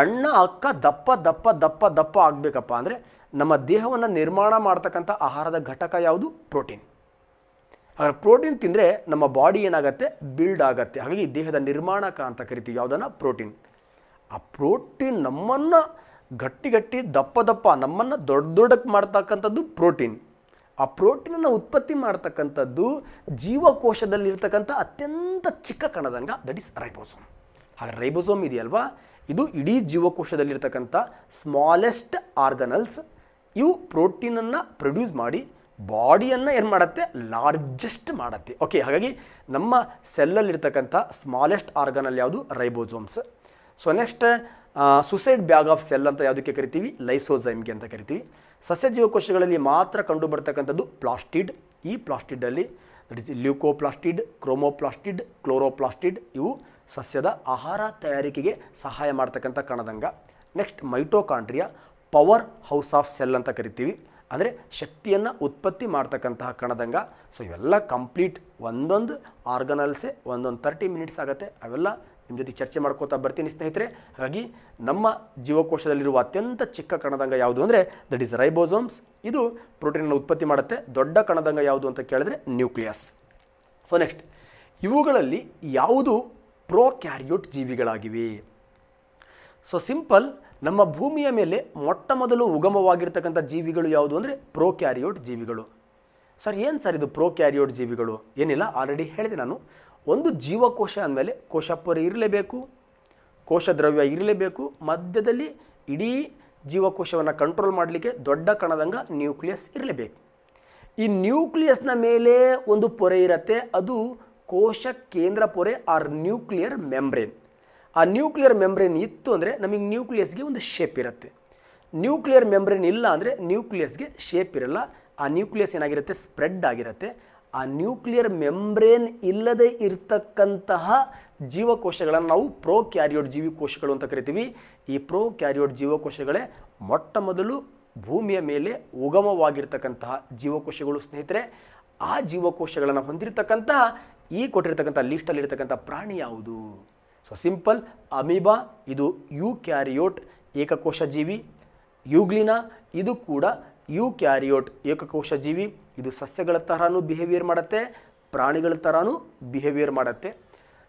S1: ಅಣ್ಣ ಅಕ್ಕ ದಪ್ಪ ದಪ್ಪ ದಪ್ಪ ದಪ್ಪ ಆಗಬೇಕಪ್ಪ ಅಂದರೆ ನಮ್ಮ ದೇಹವನ್ನು ನಿರ್ಮಾಣ ಮಾಡ್ತಕ್ಕಂಥ ಆಹಾರದ ಘಟಕ ಯಾವುದು? ಪ್ರೋಟೀನ್. ಹಾಗಾದ್ರೆ ಪ್ರೋಟೀನ್ ತಿಂದರೆ ನಮ್ಮ ಬಾಡಿ ಏನಾಗುತ್ತೆ? ಬಿಲ್ಡ್ ಆಗುತ್ತೆ. ಹಾಗಾಗಿ ದೇಹದ ನಿರ್ಮಾಣಕ ಅಂತ ಕರಿತೀವಿ ಯಾವುದನ್ನು? ಪ್ರೋಟೀನ್. ಆ ಪ್ರೋಟೀನ್ ನಮ್ಮನ್ನು ಗಟ್ಟಿ ದಪ್ಪ ದಪ್ಪ ನಮ್ಮನ್ನು ದೊಡ್ಡಕ್ಕೆ ಮಾಡ್ತಕ್ಕಂಥದ್ದು ಪ್ರೋಟೀನ್. ಆ ಪ್ರೋಟೀನನ್ನು ಉತ್ಪತ್ತಿ ಮಾಡ್ತಕ್ಕಂಥದ್ದು ಜೀವಕೋಶದಲ್ಲಿರ್ತಕ್ಕಂಥ ಅತ್ಯಂತ ಚಿಕ್ಕ ಕಣದಂಗ, ದಟ್ ಈಸ್ ರೈಬೋಸೋಮ್. ಹಾಗೆ ರೈಬೋಸೋಮ್ ಇದೆಯಲ್ವಾ, ಇದು ಇಡೀ ಜೀವಕೋಶದಲ್ಲಿರ್ತಕ್ಕಂಥ ಸ್ಮಾಲೆಸ್ಟ್ ಆರ್ಗನಲ್ಸ್. ಇವು ಪ್ರೋಟೀನನ್ನು ಪ್ರೊಡ್ಯೂಸ್ ಮಾಡಿ ಬಾಡಿಯನ್ನು ಏನು ಮಾಡುತ್ತೆ? ಲಾರ್ಜೆಸ್ಟ್ ಮಾಡುತ್ತೆ. ಓಕೆ, ಹಾಗಾಗಿ ನಮ್ಮ ಸೆಲ್ಲಲ್ಲಿರ್ತಕ್ಕಂಥ ಸ್ಮಾಲೆಸ್ಟ್ ಆರ್ಗನಲ್ ಯಾವುದು? Ribosomes. So next suicide bag of cell ಅಂತ ಯಾವುದಕ್ಕೆ ಕರಿತೀವಿ? ಲೈಸೋಸೈಮ್ಗೆ ಅಂತ ಕರಿತೀವಿ. ಸಸ್ಯ ಜೀವಕೋಶಗಳಲ್ಲಿ ಮಾತ್ರ ಕಂಡು ಬರ್ತಕ್ಕಂಥದ್ದು ಪ್ಲಾಸ್ಟಿಡ್. ಈ ಪ್ಲಾಸ್ಟಿಡಲ್ಲಿ ದಟ್ ಇಸ್ ಲ್ಯೂಕೋಪ್ಲಾಸ್ಟಿಡ್, ಕ್ರೋಮೋಪ್ಲಾಸ್ಟಿಡ್, ಕ್ಲೋರೋಪ್ಲಾಸ್ಟಿಡ್. ಇವು ಸಸ್ಯದ ಆಹಾರ ತಯಾರಿಕೆಗೆ ಸಹಾಯ ಮಾಡ್ತಕ್ಕಂಥ ಕಣದಂಗ. Next mitochondria, power house of cell ಅಂತ ಕರಿತೀವಿ, ಅಂದರೆ ಶಕ್ತಿಯನ್ನು ಉತ್ಪತ್ತಿ ಮಾಡ್ತಕ್ಕಂತಹ ಕಣದಂಗ. ಸೊ ಇವೆಲ್ಲ ಕಂಪ್ಲೀಟ್ ಒಂದೊಂದು ಆರ್ಗನಲ್ಸೇ ಒಂದೊಂದು 30 ಮಿನಿಟ್ಸ್ ಆಗುತ್ತೆ. ಅವೆಲ್ಲ ನಿಮ್ಮ ಜೊತೆ ಚರ್ಚೆ ಮಾಡ್ಕೋತಾ ಬರ್ತೀನಿ ಸ್ನೇಹಿತರೆ. ಹಾಗಾಗಿ ನಮ್ಮ ಜೀವಕೋಶದಲ್ಲಿರುವ ಅತ್ಯಂತ ಚಿಕ್ಕ ಕಣದಂಗ ಯಾವುದು ಅಂದರೆ ದಟ್ ಈಸ್ ರೈಬೋಸೋಮ್ಸ್. ಇದು ಪ್ರೋಟೀನನ್ನು ಉತ್ಪತ್ತಿ ಮಾಡುತ್ತೆ. ದೊಡ್ಡ ಕಣದಂಗ ಯಾವುದು ಅಂತ ಕೇಳಿದ್ರೆ ನ್ಯೂಕ್ಲಿಯಸ್. ಸೊ ನೆಕ್ಸ್ಟ್, ಇವುಗಳಲ್ಲಿ ಯಾವುದು ಪ್ರೋಕ್ಯಾರಿಯೋಟ್ ಜೀವಿಗಳಾಗಿವೆ? ಸೊ ಸಿಂಪಲ್, ನಮ್ಮ ಭೂಮಿಯ ಮೇಲೆ ಮೊಟ್ಟ ಮೊದಲು ಉಗಮವಾಗಿರ್ತಕ್ಕಂಥ ಜೀವಿಗಳು ಯಾವುದು ಅಂದರೆ ಪ್ರೋಕ್ಯಾರಿಯೋಟ್ ಜೀವಿಗಳು. ಸರ್ ಏನು ಸರ್ ಇದು ಪ್ರೋಕ್ಯಾರಿಯೋಟ್ ಜೀವಿಗಳು? ಏನಿಲ್ಲ, ಆಲ್ರೆಡಿ ಹೇಳಿದೆ ನಾನು. ಒಂದು ಜೀವಕೋಶ ಅಂದಮೇಲೆ ಕೋಶಪೊರೆ ಇರಲೇಬೇಕು, ಕೋಶ ದ್ರವ್ಯ ಇರಲೇಬೇಕು, ಮಧ್ಯದಲ್ಲಿ ಇಡೀ ಜೀವಕೋಶವನ್ನು ಕಂಟ್ರೋಲ್ ಮಾಡಲಿಕ್ಕೆ ದೊಡ್ಡ ಕಣದಂಗ ನ್ಯೂಕ್ಲಿಯಸ್ ಇರಲೇಬೇಕು. ಈ ನ್ಯೂಕ್ಲಿಯಸ್ನ ಮೇಲೆ ಒಂದು ಪೊರೆ ಇರುತ್ತೆ, ಅದು ಕೋಶ ಕೇಂದ್ರ ಪೊರೆ ಆರ್ ನ್ಯೂಕ್ಲಿಯರ್ ಮೆಂಬ್ರೇನ್. ಆ ನ್ಯೂಕ್ಲಿಯರ್ ಮೆಂಬ್ರೇನ್ ಇತ್ತು ಅಂದರೆ ನಮಗೆ ನ್ಯೂಕ್ಲಿಯಸ್ಗೆ ಒಂದು ಶೇಪ್ ಇರುತ್ತೆ. ನ್ಯೂಕ್ಲಿಯರ್ ಮೆಂಬ್ರೇನ್ ಇಲ್ಲ ಅಂದರೆ ನ್ಯೂಕ್ಲಿಯಸ್ಗೆ ಶೇಪ್ ಇರಲ್ಲ. ಆ ನ್ಯೂಕ್ಲಿಯಸ್ ಏನಾಗಿರುತ್ತೆ? ಸ್ಪ್ರೆಡ್ ಆಗಿರುತ್ತೆ. ಆ ನ್ಯೂಕ್ಲಿಯರ್ ಮೆಂಬ್ರೇನ್ ಇಲ್ಲದೆ ಇರತಕ್ಕಂತಹ ಜೀವಕೋಶಗಳನ್ನು ನಾವು ಪ್ರೋಕ್ಯಾರಿಯೋಟ್ ಜೀವಕೋಶಗಳು ಅಂತ ಕರಿತೀವಿ. ಈ ಪ್ರೋಕ್ಯಾರಿಯೋಟ್ ಜೀವಕೋಶಗಳೇ ಮೊಟ್ಟ ಮೊದಲು ಭೂಮಿಯ ಮೇಲೆ ಉಗಮವಾಗಿರ್ತಕ್ಕಂತಹ ಜೀವಕೋಶಗಳು ಸ್ನೇಹಿತರೆ. ಆ ಜೀವಕೋಶಗಳನ್ನು ಹೊಂದಿರತಕ್ಕಂತಹ ಈ ಕೊಟ್ಟಿರ್ತಕ್ಕಂಥ ಲಿಸ್ಟಲ್ಲಿರ್ತಕ್ಕಂಥ ಪ್ರಾಣಿ ಯಾವುದು? ಸೊ ಸಿಂಪಲ್, ಅಮೀಬಾ ಇದು ಯೂಕ್ಯಾರಿಯೋಟ್ ಏಕಕೋಶ ಜೀವಿ. ಯೂಗ್ಲಿನಾ ಇದು ಕೂಡ ಯೂಕ್ಯಾರಿಯೋಟ್ ಏಕಕೋಶ ಜೀವಿ. ಇದು ಸಸ್ಯಗಳ ತರಹನೂ ಬಿಹೇವಿಯರ್ ಮಾಡುತ್ತೆ, ಪ್ರಾಣಿಗಳ ತರಹನೂ ಬಿಹೇವಿಯರ್ ಮಾಡುತ್ತೆ.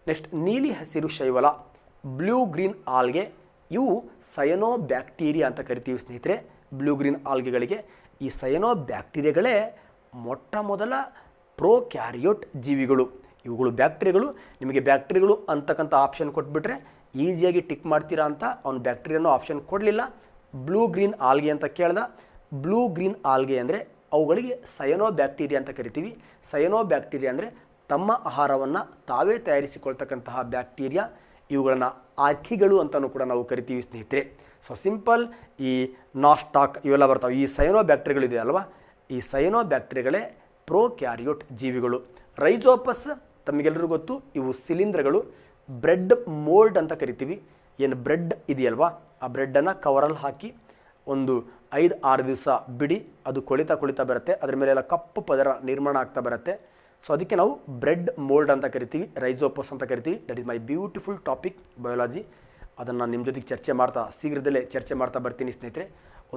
S1: ನೆಕ್ಸ್ಟ್ ನೀಲಿ ಹಸಿರು ಶೈವಲ, ಬ್ಲೂ ಗ್ರೀನ್ ಆಲ್ಗೆ, ಇವು ಸಯನೋ ಬ್ಯಾಕ್ಟೀರಿಯಾ ಅಂತ ಕರಿತೀವಿ ಸ್ನೇಹಿತರೆ. ಬ್ಲೂ ಗ್ರೀನ್ ಆಲ್ಗೆಗಳಿಗೆ ಈ ಸಯನೋ ಬ್ಯಾಕ್ಟೀರಿಯಾಗಳೇ ಮೊಟ್ಟ ಮೊದಲ ಪ್ರೋಕ್ಯಾರಿಯೋಟ್ ಜೀವಿಗಳು. ಇವುಗಳು ಬ್ಯಾಕ್ಟೀರಿಯಾಗಳು. ನಿಮಗೆ ಬ್ಯಾಕ್ಟೀರಿಯಾಗಳು ಅಂತಕ್ಕಂಥ ಆಪ್ಷನ್ ಕೊಟ್ಬಿಟ್ರೆ ಈಸಿಯಾಗಿ ಟಿಕ್ ಮಾಡ್ತೀರಾ ಅಂತ ಅವನು ಬ್ಯಾಕ್ಟೀರಿಯಾನೋ ಆಪ್ಷನ್ ಕೊಡಲಿಲ್ಲ. ಬ್ಲೂ ಗ್ರೀನ್ ಆಲ್ಗೆ ಅಂತ ಕೇಳ್ದ. ಬ್ಲೂ ಗ್ರೀನ್ ಆಲ್ಗೆ ಅಂದರೆ ಅವುಗಳಿಗೆ ಸಯನೋ ಬ್ಯಾಕ್ಟೀರಿಯಾ ಅಂತ ಕರಿತೀವಿ. ಸಯನೋ ಬ್ಯಾಕ್ಟೀರಿಯಾ ಅಂದರೆ ತಮ್ಮ ಆಹಾರವನ್ನು ತಾವೇ ತಯಾರಿಸಿಕೊಳ್ತಕ್ಕಂತಹ ಬ್ಯಾಕ್ಟೀರಿಯಾ. ಇವುಗಳನ್ನು ಆರ್ಕಿಗಳು ಅಂತಲೂ ಕೂಡ ನಾವು ಕರಿತೀವಿ ಸ್ನೇಹಿತರೆ. ಸೊ ಸಿಂಪಲ್, ಈ ನಾಸ್ಟಾಕ್ ಇವೆಲ್ಲ ಬರ್ತಾವೆ. ಈ ಸಯನೋ ಬ್ಯಾಕ್ಟೀರಿಯಾಗಳಿದೆ ಅಲ್ವಾ, ಈ ಸಯನೋ ಬ್ಯಾಕ್ಟೀರಿಯಾಗಳೇ ಪ್ರೋಕ್ಯಾರಿಯೋಟ್ ಜೀವಿಗಳು. ರೈಜೋಪಸ್ ತಮಗೆಲ್ಲರಿಗೂ ಗೊತ್ತು, ಇವು ಶಿಲೀಂಧ್ರಗಳು. ಬ್ರೆಡ್ ಮೋಲ್ಡ್ ಅಂತ ಕರಿತೀವಿ. ಏನು ಬ್ರೆಡ್ ಇದೆಯಲ್ವಾ, ಆ ಬ್ರೆಡ್ಡನ್ನು ಕವರಲ್ಲಿ ಹಾಕಿ ಒಂದು 5-6 ದಿವಸ ಬಿಡಿ, ಅದು ಕೊಳಿತಾ ಬರುತ್ತೆ. ಅದರ ಮೇಲೆಲ್ಲ ಕಪ್ಪು ಪದರ ನಿರ್ಮಾಣ ಆಗ್ತಾ ಬರುತ್ತೆ. ಸೊ ಅದಕ್ಕೆ ನಾವು ಬ್ರೆಡ್ ಮೋಲ್ಡ್ ಅಂತ ಕರಿತೀವಿ, ರೈಜೋಪಸ್ ಅಂತ ಕರಿತೀವಿ. That is my beautiful topic biology. ಅದನ್ನು ನಿಮ್ಮ ಜೊತೆಗೆ ಶೀಘ್ರದಲ್ಲೇ ಚರ್ಚೆ ಮಾಡ್ತಾ ಬರ್ತೀನಿ ಸ್ನೇಹಿತರೆ.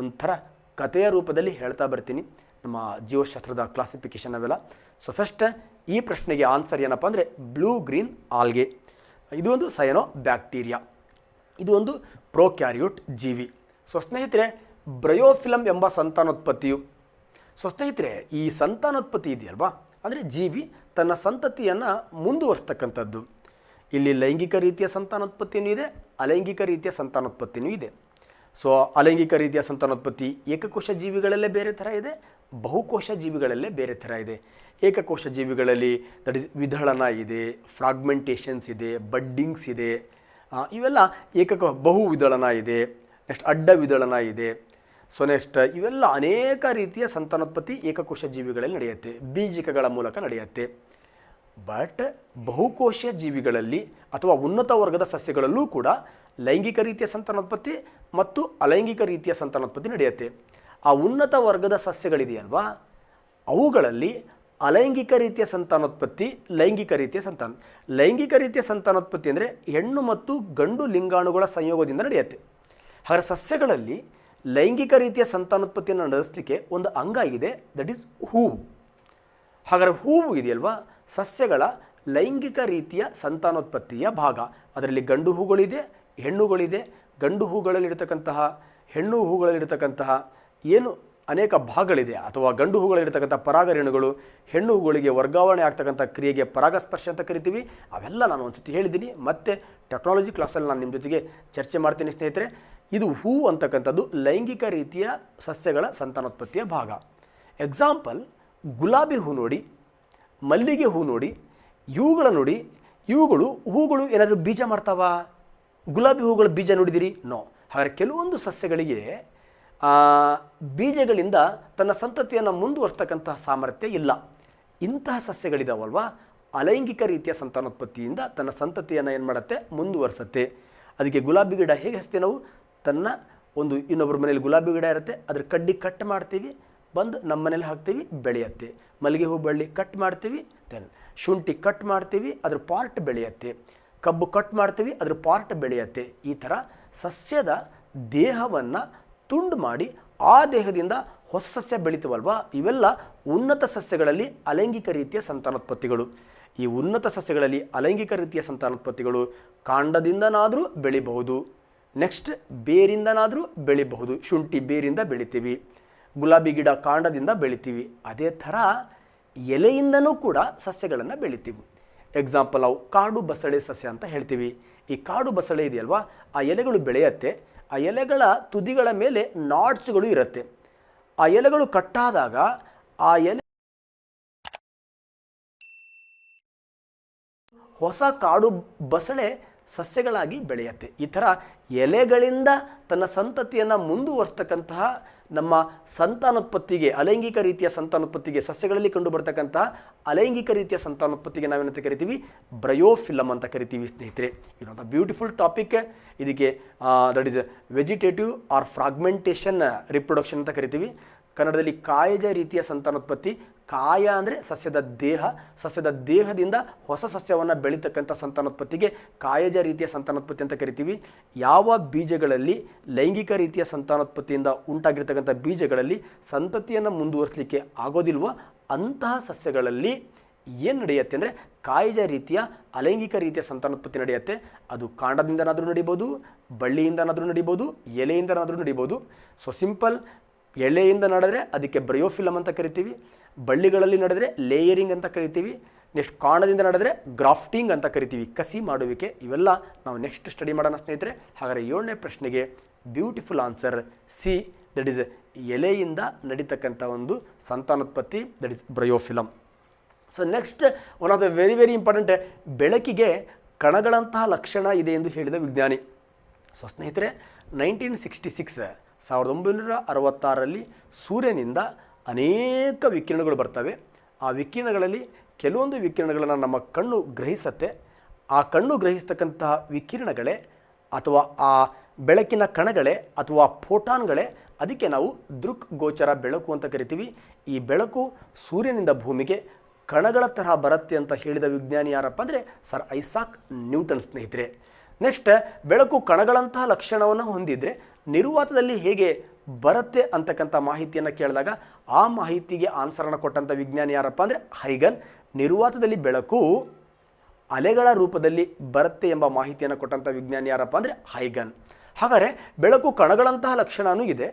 S1: ಒಂಥರ ಕಥೆಯ ರೂಪದಲ್ಲಿ ಹೇಳ್ತಾ ಬರ್ತೀನಿ ನಮ್ಮ ಜೀವಶಾಸ್ತ್ರದ ಕ್ಲಾಸಿಫಿಕೇಷನ್ ಅವೆಲ್ಲ. ಸೊ ಫಸ್ಟ್ ಈ ಪ್ರಶ್ನೆಗೆ ಆನ್ಸರ್ ಏನಪ್ಪ ಅಂದರೆ ಬ್ಲೂ ಗ್ರೀನ್ ಆಲ್ಗೆ. ಇದು ಒಂದು ಸಯನೋ ಬ್ಯಾಕ್ಟೀರಿಯಾ, ಇದು ಒಂದು ಪ್ರೋಕ್ಯಾರಿಯೋಟ್ ಜೀವಿ. ಸೊ ಸ್ನೇಹಿತರೆ, ಬ್ರಯೋಫಿಲಮ್ ಎಂಬ ಸಂತಾನೋತ್ಪತ್ತಿಯು, ಸೊ ಸ್ನೇಹಿತರೆ ಈ ಸಂತಾನೋತ್ಪತ್ತಿ ಇದೆಯಲ್ವಾ, ಅಂದರೆ ಜೀವಿ ತನ್ನ ಸಂತತಿಯನ್ನು ಮುಂದುವರಿಸ್ತಕ್ಕಂಥದ್ದು. ಇಲ್ಲಿ ಲೈಂಗಿಕ ರೀತಿಯ ಸಂತಾನೋತ್ಪತ್ತಿಯೂ ಇದೆ, ಅಲೈಂಗಿಕ ರೀತಿಯ ಸಂತಾನೋತ್ಪತ್ತಿಯೂ ಇದೆ. ಸೊ ಅಲೈಂಗಿಕ ರೀತಿಯ ಸಂತಾನೋತ್ಪತ್ತಿ ಏಕಕೋಶ ಜೀವಿಗಳಲ್ಲೇ ಬೇರೆ ಥರ ಇದೆ, ಬಹುಕೋಶ ಜೀವಿಗಳಲ್ಲೇ ಬೇರೆ ಥರ ಇದೆ. ಏಕಕೋಶ ಜೀವಿಗಳಲ್ಲಿ ದಟ್ ಈಸ್ ವಿದಳನ ಇದೆ, ಫ್ರಾಗ್ಮೆಂಟೇಷನ್ಸ್ ಇದೆ, ಬಡ್ಡಿಂಗ್ಸ್ ಇದೆ. ಇವೆಲ್ಲ ಬಹು ವಿದಳನ ಇದೆ. ನೆಕ್ಸ್ಟ್ ಅಡ್ಡ ವಿದಳನ ಇದೆ. ಸೊ ನೆಕ್ಸ್ಟ್ ಇವೆಲ್ಲ ಅನೇಕ ರೀತಿಯ ಸಂತಾನೋತ್ಪತ್ತಿ ಏಕಕೋಶ ಜೀವಿಗಳಲ್ಲಿ ನಡೆಯುತ್ತೆ, ಬೀಜಿಕಗಳ ಮೂಲಕ ನಡೆಯುತ್ತೆ. ಬಟ್ ಬಹುಕೋಶೀಯ ಜೀವಿಗಳಲ್ಲಿ ಅಥವಾ ಉನ್ನತ ವರ್ಗದ ಸಸ್ಯಗಳಲ್ಲೂ ಕೂಡ ಲೈಂಗಿಕ ರೀತಿಯ ಸಂತಾನೋತ್ಪತ್ತಿ ಮತ್ತು ಅಲೈಂಗಿಕ ರೀತಿಯ ಸಂತಾನೋತ್ಪತ್ತಿ ನಡೆಯುತ್ತೆ. ಆ ಉನ್ನತ ವರ್ಗದ ಸಸ್ಯಗಳಿದೆಯಲ್ವಾ, ಅವುಗಳಲ್ಲಿ ಅಲೈಂಗಿಕ ರೀತಿಯ ಸಂತಾನೋತ್ಪತ್ತಿ, ಲೈಂಗಿಕ ರೀತಿಯ ಲೈಂಗಿಕ ರೀತಿಯ ಸಂತಾನೋತ್ಪತ್ತಿ ಅಂದರೆ ಹೆಣ್ಣು ಮತ್ತು ಗಂಡು ಲಿಂಗಾಣುಗಳ ಸಂಯೋಗದಿಂದ ನಡೆಯುತ್ತೆ. ಹಾಗಾದರೆ ಸಸ್ಯಗಳಲ್ಲಿ ಲೈಂಗಿಕ ರೀತಿಯ ಸಂತಾನೋತ್ಪತ್ತಿಯನ್ನು ನಡೆಸಲಿಕ್ಕೆ ಒಂದು ಅಂಗ ಇದೆ, ದಟ್ ಈಸ್ ಹೂವು. ಹಾಗಾದರೆ ಹೂವು ಇದೆಯಲ್ವಾ, ಸಸ್ಯಗಳ ಲೈಂಗಿಕ ರೀತಿಯ ಸಂತಾನೋತ್ಪತ್ತಿಯ ಭಾಗ. ಅದರಲ್ಲಿ ಗಂಡು ಹೂಗಳಿದೆ, ಹೆಣ್ಣುಗಳಿದೆ. ಗಂಡು ಹೂಗಳಲ್ಲಿರ್ತಕ್ಕಂತಹ, ಹೆಣ್ಣು ಹೂಗಳಲ್ಲಿರ್ತಕ್ಕಂತಹ ಏನು ಅನೇಕ ಭಾಗಗಳಿದೆ, ಅಥವಾ ಗಂಡು ಹೂಗಳಲ್ಲಿರ್ತಕ್ಕಂಥ ಪರಾಗರೇಣುಗಳು ಹೆಣ್ಣು ಹೂಗಳಿಗೆ ವರ್ಗಾವಣೆ ಆಗ್ತಕ್ಕಂಥ ಕ್ರಿಯೆಗೆ ಪರಾಗಸ್ಪರ್ಶ ಅಂತ ಕರಿತೀವಿ. ಅವೆಲ್ಲ ನಾನು ಒಂದು ಸತಿ ಹೇಳಿದ್ದೀನಿ, ಮತ್ತು ಟೆಕ್ನಾಲಜಿ ಕ್ಲಾಸಲ್ಲಿ ನಾನು ನಿಮ್ಮ ಜೊತೆಗೆ ಚರ್ಚೆ ಮಾಡ್ತೀನಿ ಸ್ನೇಹಿತರೆ. ಇದು ಹೂ ಅಂತಕ್ಕಂಥದ್ದು ಲೈಂಗಿಕ ರೀತಿಯ ಸಸ್ಯಗಳ ಸಂತಾನೋತ್ಪತ್ತಿಯ ಭಾಗ. ಎಕ್ಸಾಂಪಲ್, ಗುಲಾಬಿ ಹೂ ನೋಡಿ, ಮಲ್ಲಿಗೆ ಹೂ ನೋಡಿ, ಇವುಗಳ ನೋಡಿ. ಹೂಗಳು ಏನಾದರೂ ಬೀಜ ಮಾಡ್ತಾವ? ಗುಲಾಬಿ ಹೂಗಳು ಬೀಜ ನೋಡಿದಿರಿ? ನೋ. ಹಾಗಾದರೆ ಕೆಲವೊಂದು ಸಸ್ಯಗಳಿಗೆ ಬೀಜಗಳಿಂದ ತನ್ನ ಸಂತತಿಯನ್ನು ಮುಂದುವರಿಸ್ತಕ್ಕಂತಹ ಸಾಮರ್ಥ್ಯ ಇಲ್ಲ. ಇಂತಹ ಸಸ್ಯಗಳಿದಾವಲ್ವಾ, ಅಲೈಂಗಿಕ ರೀತಿಯ ಸಂತಾನೋತ್ಪತ್ತಿಯಿಂದ ತನ್ನ ಸಂತತಿಯನ್ನು ಏನು ಮಾಡುತ್ತೆ, ಮುಂದುವರಿಸುತ್ತೆ. ಅದಕ್ಕೆ ಗುಲಾಬಿ ಗಿಡ ಹೇಗೆ ಹಚ್ತೀವಿ ನಾವು, ತನ್ನ ಒಂದು ಇನ್ನೊಬ್ಬರ ಮನೇಲಿ ಗುಲಾಬಿ ಗಿಡ ಇರುತ್ತೆ, ಅದ್ರ ಕಡ್ಡಿ ಕಟ್ ಮಾಡ್ತೀವಿ, ಬಂದು ನಮ್ಮ ಮನೇಲಿ ಹಾಕ್ತೀವಿ, ಬೆಳೆಯುತ್ತೆ. ಮಲ್ಲಿಗೆ ಹೂ ಬಳ್ಳಿ ಕಟ್ ಮಾಡ್ತೀವಿ, ಶುಂಠಿ ಕಟ್ ಮಾಡ್ತೀವಿ, ಅದ್ರ ಪಾರ್ಟ್ ಬೆಳೆಯುತ್ತೆ. ಕಬ್ಬು ಕಟ್ ಮಾಡ್ತೀವಿ, ಅದ್ರ ಪಾರ್ಟ್ ಬೆಳೆಯುತ್ತೆ. ಈ ಥರ ಸಸ್ಯದ ದೇಹವನ್ನು ತುಂಡು ಮಾಡಿ ಆ ದೇಹದಿಂದ ಹೊಸ ಸಸ್ಯ ಬೆಳೀತೀವಲ್ವಾ, ಇವೆಲ್ಲ ಉನ್ನತ ಸಸ್ಯಗಳಲ್ಲಿ ಅಲೈಂಗಿಕ ರೀತಿಯ ಸಂತಾನೋತ್ಪತ್ತಿಗಳು. ಈ ಉನ್ನತ ಸಸ್ಯಗಳಲ್ಲಿ ಅಲೈಂಗಿಕ ರೀತಿಯ ಸಂತಾನೋತ್ಪತ್ತಿಗಳು ಕಾಂಡದಿಂದನಾದರೂ ಬೆಳಿಬಹುದು, ನೆಕ್ಸ್ಟ್ ಬೇರಿಂದನಾದರೂ ಬೆಳಿಬಹುದು. ಶುಂಠಿ ಬೇರಿಂದ ಬೆಳಿತೀವಿ, ಗುಲಾಬಿ ಗಿಡ ಕಾಂಡದಿಂದ ಬೆಳಿತೀವಿ. ಅದೇ ಥರ ಎಲೆಯಿಂದನೂ ಕೂಡ ಸಸ್ಯಗಳನ್ನು ಬೆಳಿತೀವಿ. ಎಕ್ಸಾಂಪಲ್, ನಾವು ಕಾಡು ಬಸಳೆ ಸಸ್ಯ ಅಂತ ಹೇಳ್ತೀವಿ. ಈ ಕಾಡು ಬಸಳೆ ಇದೆಯಲ್ವಾ, ಆ ಎಲೆಗಳು ಬೆಳೆಯುತ್ತೆ. ಆ ಎಲೆಗಳ ತುದಿಗಳ ಮೇಲೆ ನಾಡ್ಸ್ಗಳು ಇರುತ್ತೆ. ಆ ಎಲೆಗಳು ಕಟ್ಟಾದಾಗ ಆ ಎಲೆ ಹೊಸ ಕಾಡು ಬಸಳೆ ಸಸ್ಯಗಳಾಗಿ ಬೆಳೆಯುತ್ತೆ. ಈ ಥರ ಎಲೆಗಳಿಂದ ತನ್ನ ಸಂತತಿಯನ್ನು ಮುಂದುವರಿಸ್ತಕ್ಕಂತಹ ನಮ್ಮ ಸಂತಾನೋತ್ಪತ್ತಿಗೆ, ಅಲೈಂಗಿಕ ರೀತಿಯ ಸಂತಾನೋತ್ಪತ್ತಿಗೆ, ಸಸ್ಯಗಳಲ್ಲಿ ಕಂಡು ಬರ್ತಕ್ಕಂತಹ ಅಲೈಂಗಿಕ ರೀತಿಯ ಸಂತಾನೋತ್ಪತ್ತಿಗೆ ನಾವೇನಂತ ಕರಿತೀವಿ, ಬ್ರಯೋಫಿಲಮ್ ಅಂತ ಕರಿತೀವಿ ಸ್ನೇಹಿತರೆ. ಇನ್ನೊಂದು ಬ್ಯೂಟಿಫುಲ್ ಟಾಪಿಕ್. ಇದಕ್ಕೆ that is vegetative or fragmentation reproduction ಅಂತ ಕರಿತೀವಿ. ಕನ್ನಡದಲ್ಲಿ ಕಾಯಜ ರೀತಿಯ ಸಂತಾನೋತ್ಪತ್ತಿ. ಕಾಯ ಅಂದರೆ ಸಸ್ಯದ ದೇಹ, ಸಸ್ಯದ ದೇಹದಿಂದ ಹೊಸ ಸಸ್ಯವನ್ನು ಬೆಳೀತಕ್ಕಂಥ ಸಂತಾನೋತ್ಪತ್ತಿಗೆ ಕಾಯಜ ರೀತಿಯ ಸಂತಾನೋತ್ಪತ್ತಿ ಅಂತ ಕರಿತೀವಿ. ಯಾವ ಬೀಜಗಳಲ್ಲಿ ಲೈಂಗಿಕ ರೀತಿಯ ಸಂತಾನೋತ್ಪತ್ತಿಯಿಂದ ಉಂಟಾಗಿರ್ತಕ್ಕಂಥ ಬೀಜಗಳಲ್ಲಿ ಸಂತತಿಯನ್ನು ಮುಂದುವರಿಸಲಿಕ್ಕೆ ಆಗೋದಿಲ್ವೋ ಅಂತಹ ಸಸ್ಯಗಳಲ್ಲಿ ಏನು ನಡೆಯುತ್ತೆ ಅಂದರೆ ಕಾಯಜ ರೀತಿಯ ಅಲೈಂಗಿಕ ರೀತಿಯ ಸಂತಾನೋತ್ಪತ್ತಿ ನಡೆಯುತ್ತೆ. ಅದು ಕಾಂಡದಿಂದನಾದರೂ ನಡಿಬೋದು, ಬಳ್ಳಿಯಿಂದನಾದರೂ ನಡಿಬೋದು, ಎಲೆಯಿಂದನಾದರೂ ನಡಿಬೋದು. ಸೊ ಸಿಂಪಲ್, ಎಲೆಯಿಂದ ನಡೆದ್ರೆ ಅದಕ್ಕೆ ಬ್ರಯೋಫಿಲಮ್ ಅಂತ ಕರಿತೀವಿ. ಬಳ್ಳಿಗಳಲ್ಲಿ ನಡೆದರೆ ಲೇಯರಿಂಗ್ ಅಂತ ಕರಿತೀವಿ. ನೆಕ್ಸ್ಟ್ ಕಾಂಡದಿಂದ ನಡೆದರೆ ಗ್ರಾಫ್ಟಿಂಗ್ ಅಂತ ಕರಿತೀವಿ, ಕಸಿ ಮಾಡುವಿಕೆ. ಇವೆಲ್ಲ ನಾವು ನೆಕ್ಸ್ಟ್ ಸ್ಟಡಿ ಮಾಡೋಣ ಸ್ನೇಹಿತರೆ. ಹಾಗಾದರೆ 7ನೇ ಪ್ರಶ್ನೆಗೆ beautiful answer C, that is ಎಲೆಯಿಂದ ನಡೀತಕ್ಕಂಥ ಒಂದು ಸಂತಾನೋತ್ಪತ್ತಿ, that is bryophyllum. So next one of the very very important, ಬೆಳಕಿಗೆ ಕಣಗಳಂತಹ ಲಕ್ಷಣ ಇದೆ ಎಂದು ಹೇಳಿದ ವಿಜ್ಞಾನಿ. ಸೊ ಸ್ನೇಹಿತರೆ, 1966 ಸೂರ್ಯನಿಂದ ಅನೇಕ ವಿಕಿರಣಗಳು ಬರ್ತವೆ. ಆ ವಿಕಿರಣಗಳಲ್ಲಿ ಕೆಲವೊಂದು ವಿಕಿರಣಗಳನ್ನು ನಮ್ಮ ಕಣ್ಣು ಗ್ರಹಿಸುತ್ತೆ. ಆ ಕಣ್ಣು ಗ್ರಹಿಸ್ತಕ್ಕಂತಹ ವಿಕಿರಣಗಳೇ ಅಥವಾ ಆ ಬೆಳಕಿನ ಕಣಗಳೇ ಅಥವಾ ಫೋಟಾನ್ಗಳೇ, ಅದಕ್ಕೆ ನಾವು ದೃಕ್ ಗೋಚರ ಬೆಳಕು ಅಂತ ಕರಿತೀವಿ. ಈ ಬೆಳಕು ಸೂರ್ಯನಿಂದ ಭೂಮಿಗೆ ಕಣಗಳ ತರಹ ಬರುತ್ತೆ ಅಂತ ಹೇಳಿದ ವಿಜ್ಞಾನಿ ಯಾರಪ್ಪ ಅಂದರೆ ಸರ್ ಐಸಾಕ್ ನ್ಯೂಟನ್ ಸ್ನೇಹಿತರೆ. ನೆಕ್ಸ್ಟ್, ಬೆಳಕು ಕಣಗಳಂತಹ ಲಕ್ಷಣವನ್ನು ಹೊಂದಿದರೆ ನಿರ್ವಾತದಲ್ಲಿ ಹೇಗೆ ಬರುತ್ತೆ ಅಂತಕ್ಕಂಥ ಮಾಹಿತಿಯನ್ನು ಕೇಳಿದಾಗ ಆ ಮಾಹಿತಿಗೆ ಆನ್ಸರನ್ನು ಕೊಟ್ಟಂಥ ವಿಜ್ಞಾನಿ ಯಾರಪ್ಪ ಅಂದರೆ ಹೈಗನ್. ನಿರ್ವಾತದಲ್ಲಿ ಬೆಳಕು ಅಲೆಗಳ ರೂಪದಲ್ಲಿ ಬರುತ್ತೆ ಎಂಬ ಮಾಹಿತಿಯನ್ನು ಕೊಟ್ಟಂಥ ವಿಜ್ಞಾನಿ ಯಾರಪ್ಪ ಅಂದರೆ ಹೈಗನ್. ಹಾಗಾದರೆ ಬೆಳಕು ಕಣಗಳಂತಹ ಲಕ್ಷಣವೂ ಇದೆ,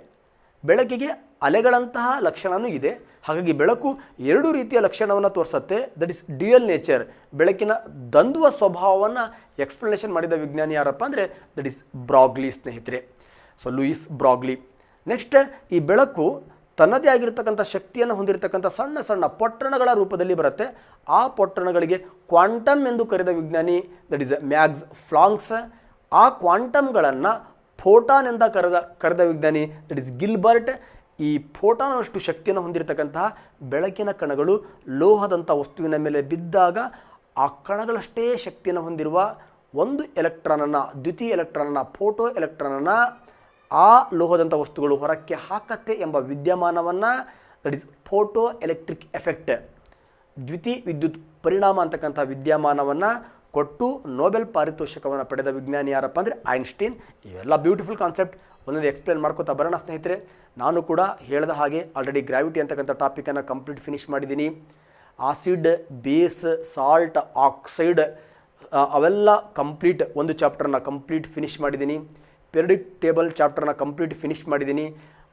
S1: ಬೆಳಕಿಗೆ ಅಲೆಗಳಂತಹ ಲಕ್ಷಣವೂ ಇದೆ. ಹಾಗಾಗಿ ಬೆಳಕು ಎರಡು ರೀತಿಯ ಲಕ್ಷಣವನ್ನು ತೋರಿಸುತ್ತೆ, ದಟ್ ಇಸ್ ಡ್ಯುಯಲ್ ನೇಚರ್. ಬೆಳಕಿನ ದ್ವಂದ್ವ ಸ್ವಭಾವವನ್ನು ಎಕ್ಸ್ಪ್ಲನೇಷನ್ ಮಾಡಿದ ವಿಜ್ಞಾನಿ ಯಾರಪ್ಪ ಅಂದರೆ ದಟ್ ಇಸ್ ಬ್ರಾಗ್ಲಿ ಸ್ನೇಹಿತರೆ. So Louis Broglie. ನೆಕ್ಸ್ಟ್, ಈ ಬೆಳಕು ತನ್ನದೇ ಆಗಿರ್ತಕ್ಕಂಥ ಶಕ್ತಿಯನ್ನು ಹೊಂದಿರತಕ್ಕಂಥ ಸಣ್ಣ ಸಣ್ಣ ಪೊಟ್ಟಣಗಳ ರೂಪದಲ್ಲಿ ಬರುತ್ತೆ. ಆ ಪೊಟ್ಟಣಗಳಿಗೆ ಕ್ವಾಂಟಮ್ ಎಂದು ಕರೆದ ವಿಜ್ಞಾನಿ ದಟ್ ಇಸ್ ಮ್ಯಾಕ್ಸ್ ಪ್ಲಾಂಕ್ಸ್. ಆ ಕ್ವಾಂಟಮ್ಗಳನ್ನು ಫೋಟಾನ್ ಎಂದು ಕರೆದ ವಿಜ್ಞಾನಿ ದಟ್ ಇಸ್ ಗಿಲ್ಬರ್ಟ್. ಈ ಫೋಟಾನಷ್ಟು ಶಕ್ತಿಯನ್ನು ಹೊಂದಿರತಕ್ಕಂತಹ ಬೆಳಕಿನ ಕಣಗಳು ಲೋಹದಂಥ ವಸ್ತುವಿನ ಮೇಲೆ ಬಿದ್ದಾಗ ಆ ಕಣಗಳಷ್ಟೇ ಶಕ್ತಿಯನ್ನು ಹೊಂದಿರುವ ಒಂದು ಎಲೆಕ್ಟ್ರಾನನ್ನು, ದ್ವಿತೀಯ ಎಲೆಕ್ಟ್ರಾನನ್ನು, ಫೋಟೋ ಎಲೆಕ್ಟ್ರಾನನ್ನು ಆ ಲೋಹದಂಥ ವಸ್ತುಗಳು ಹೊರಕ್ಕೆ ಹಾಕತ್ತೆ ಎಂಬ ವಿದ್ಯಮಾನವನ್ನು, that is photo electric effect, ದ್ವಿತೀಯ ವಿದ್ಯುತ್ ಪರಿಣಾಮ ಅಂತಕ್ಕಂಥ ವಿದ್ಯಮಾನವನ್ನು ಕೊಟ್ಟು ನೊಬೆಲ್ ಪಾರಿತೋಷಕವನ್ನು ಪಡೆದ ವಿಜ್ಞಾನಿ ಯಾರಪ್ಪ ಅಂದರೆ ಐನ್ಸ್ಟೀನ್. ಇವೆಲ್ಲ ಬ್ಯೂಟಿಫುಲ್ ಕಾನ್ಸೆಪ್ಟ್, ಒಂದೊಂದು ಎಕ್ಸ್ಪ್ಲೇನ್ ಮಾಡ್ಕೋತಾ ಬರೋಣ ಸ್ನೇಹಿತರೆ. ನಾನು ಕೂಡ ಹೇಳಿದ ಹಾಗೆ ಆಲ್ರೆಡಿ ಗ್ರಾವಿಟಿ ಅಂತಕ್ಕಂಥ ಟಾಪಿಕನ್ನು ಕಂಪ್ಲೀಟ್ ಫಿನಿಷ್ ಮಾಡಿದ್ದೀನಿ. ಆಸಿಡ್, ಬೇಸ್, ಸಾಲ್ಟ್, ಆಕ್ಸೈಡ್ ಅವೆಲ್ಲ ಕಂಪ್ಲೀಟ್ ಒಂದು ಚಾಪ್ಟರ್ನ ಕಂಪ್ಲೀಟ್ ಫಿನಿಷ್ ಮಾಡಿದ್ದೀನಿ. ಪೆರಿಡಿಕ್ ಟೇಬಲ್ ಚಾಪ್ಟರ್ನ ಕಂಪ್ಲೀಟ್ ಫಿನಿಷ್ ಮಾಡಿದ್ದೀನಿ.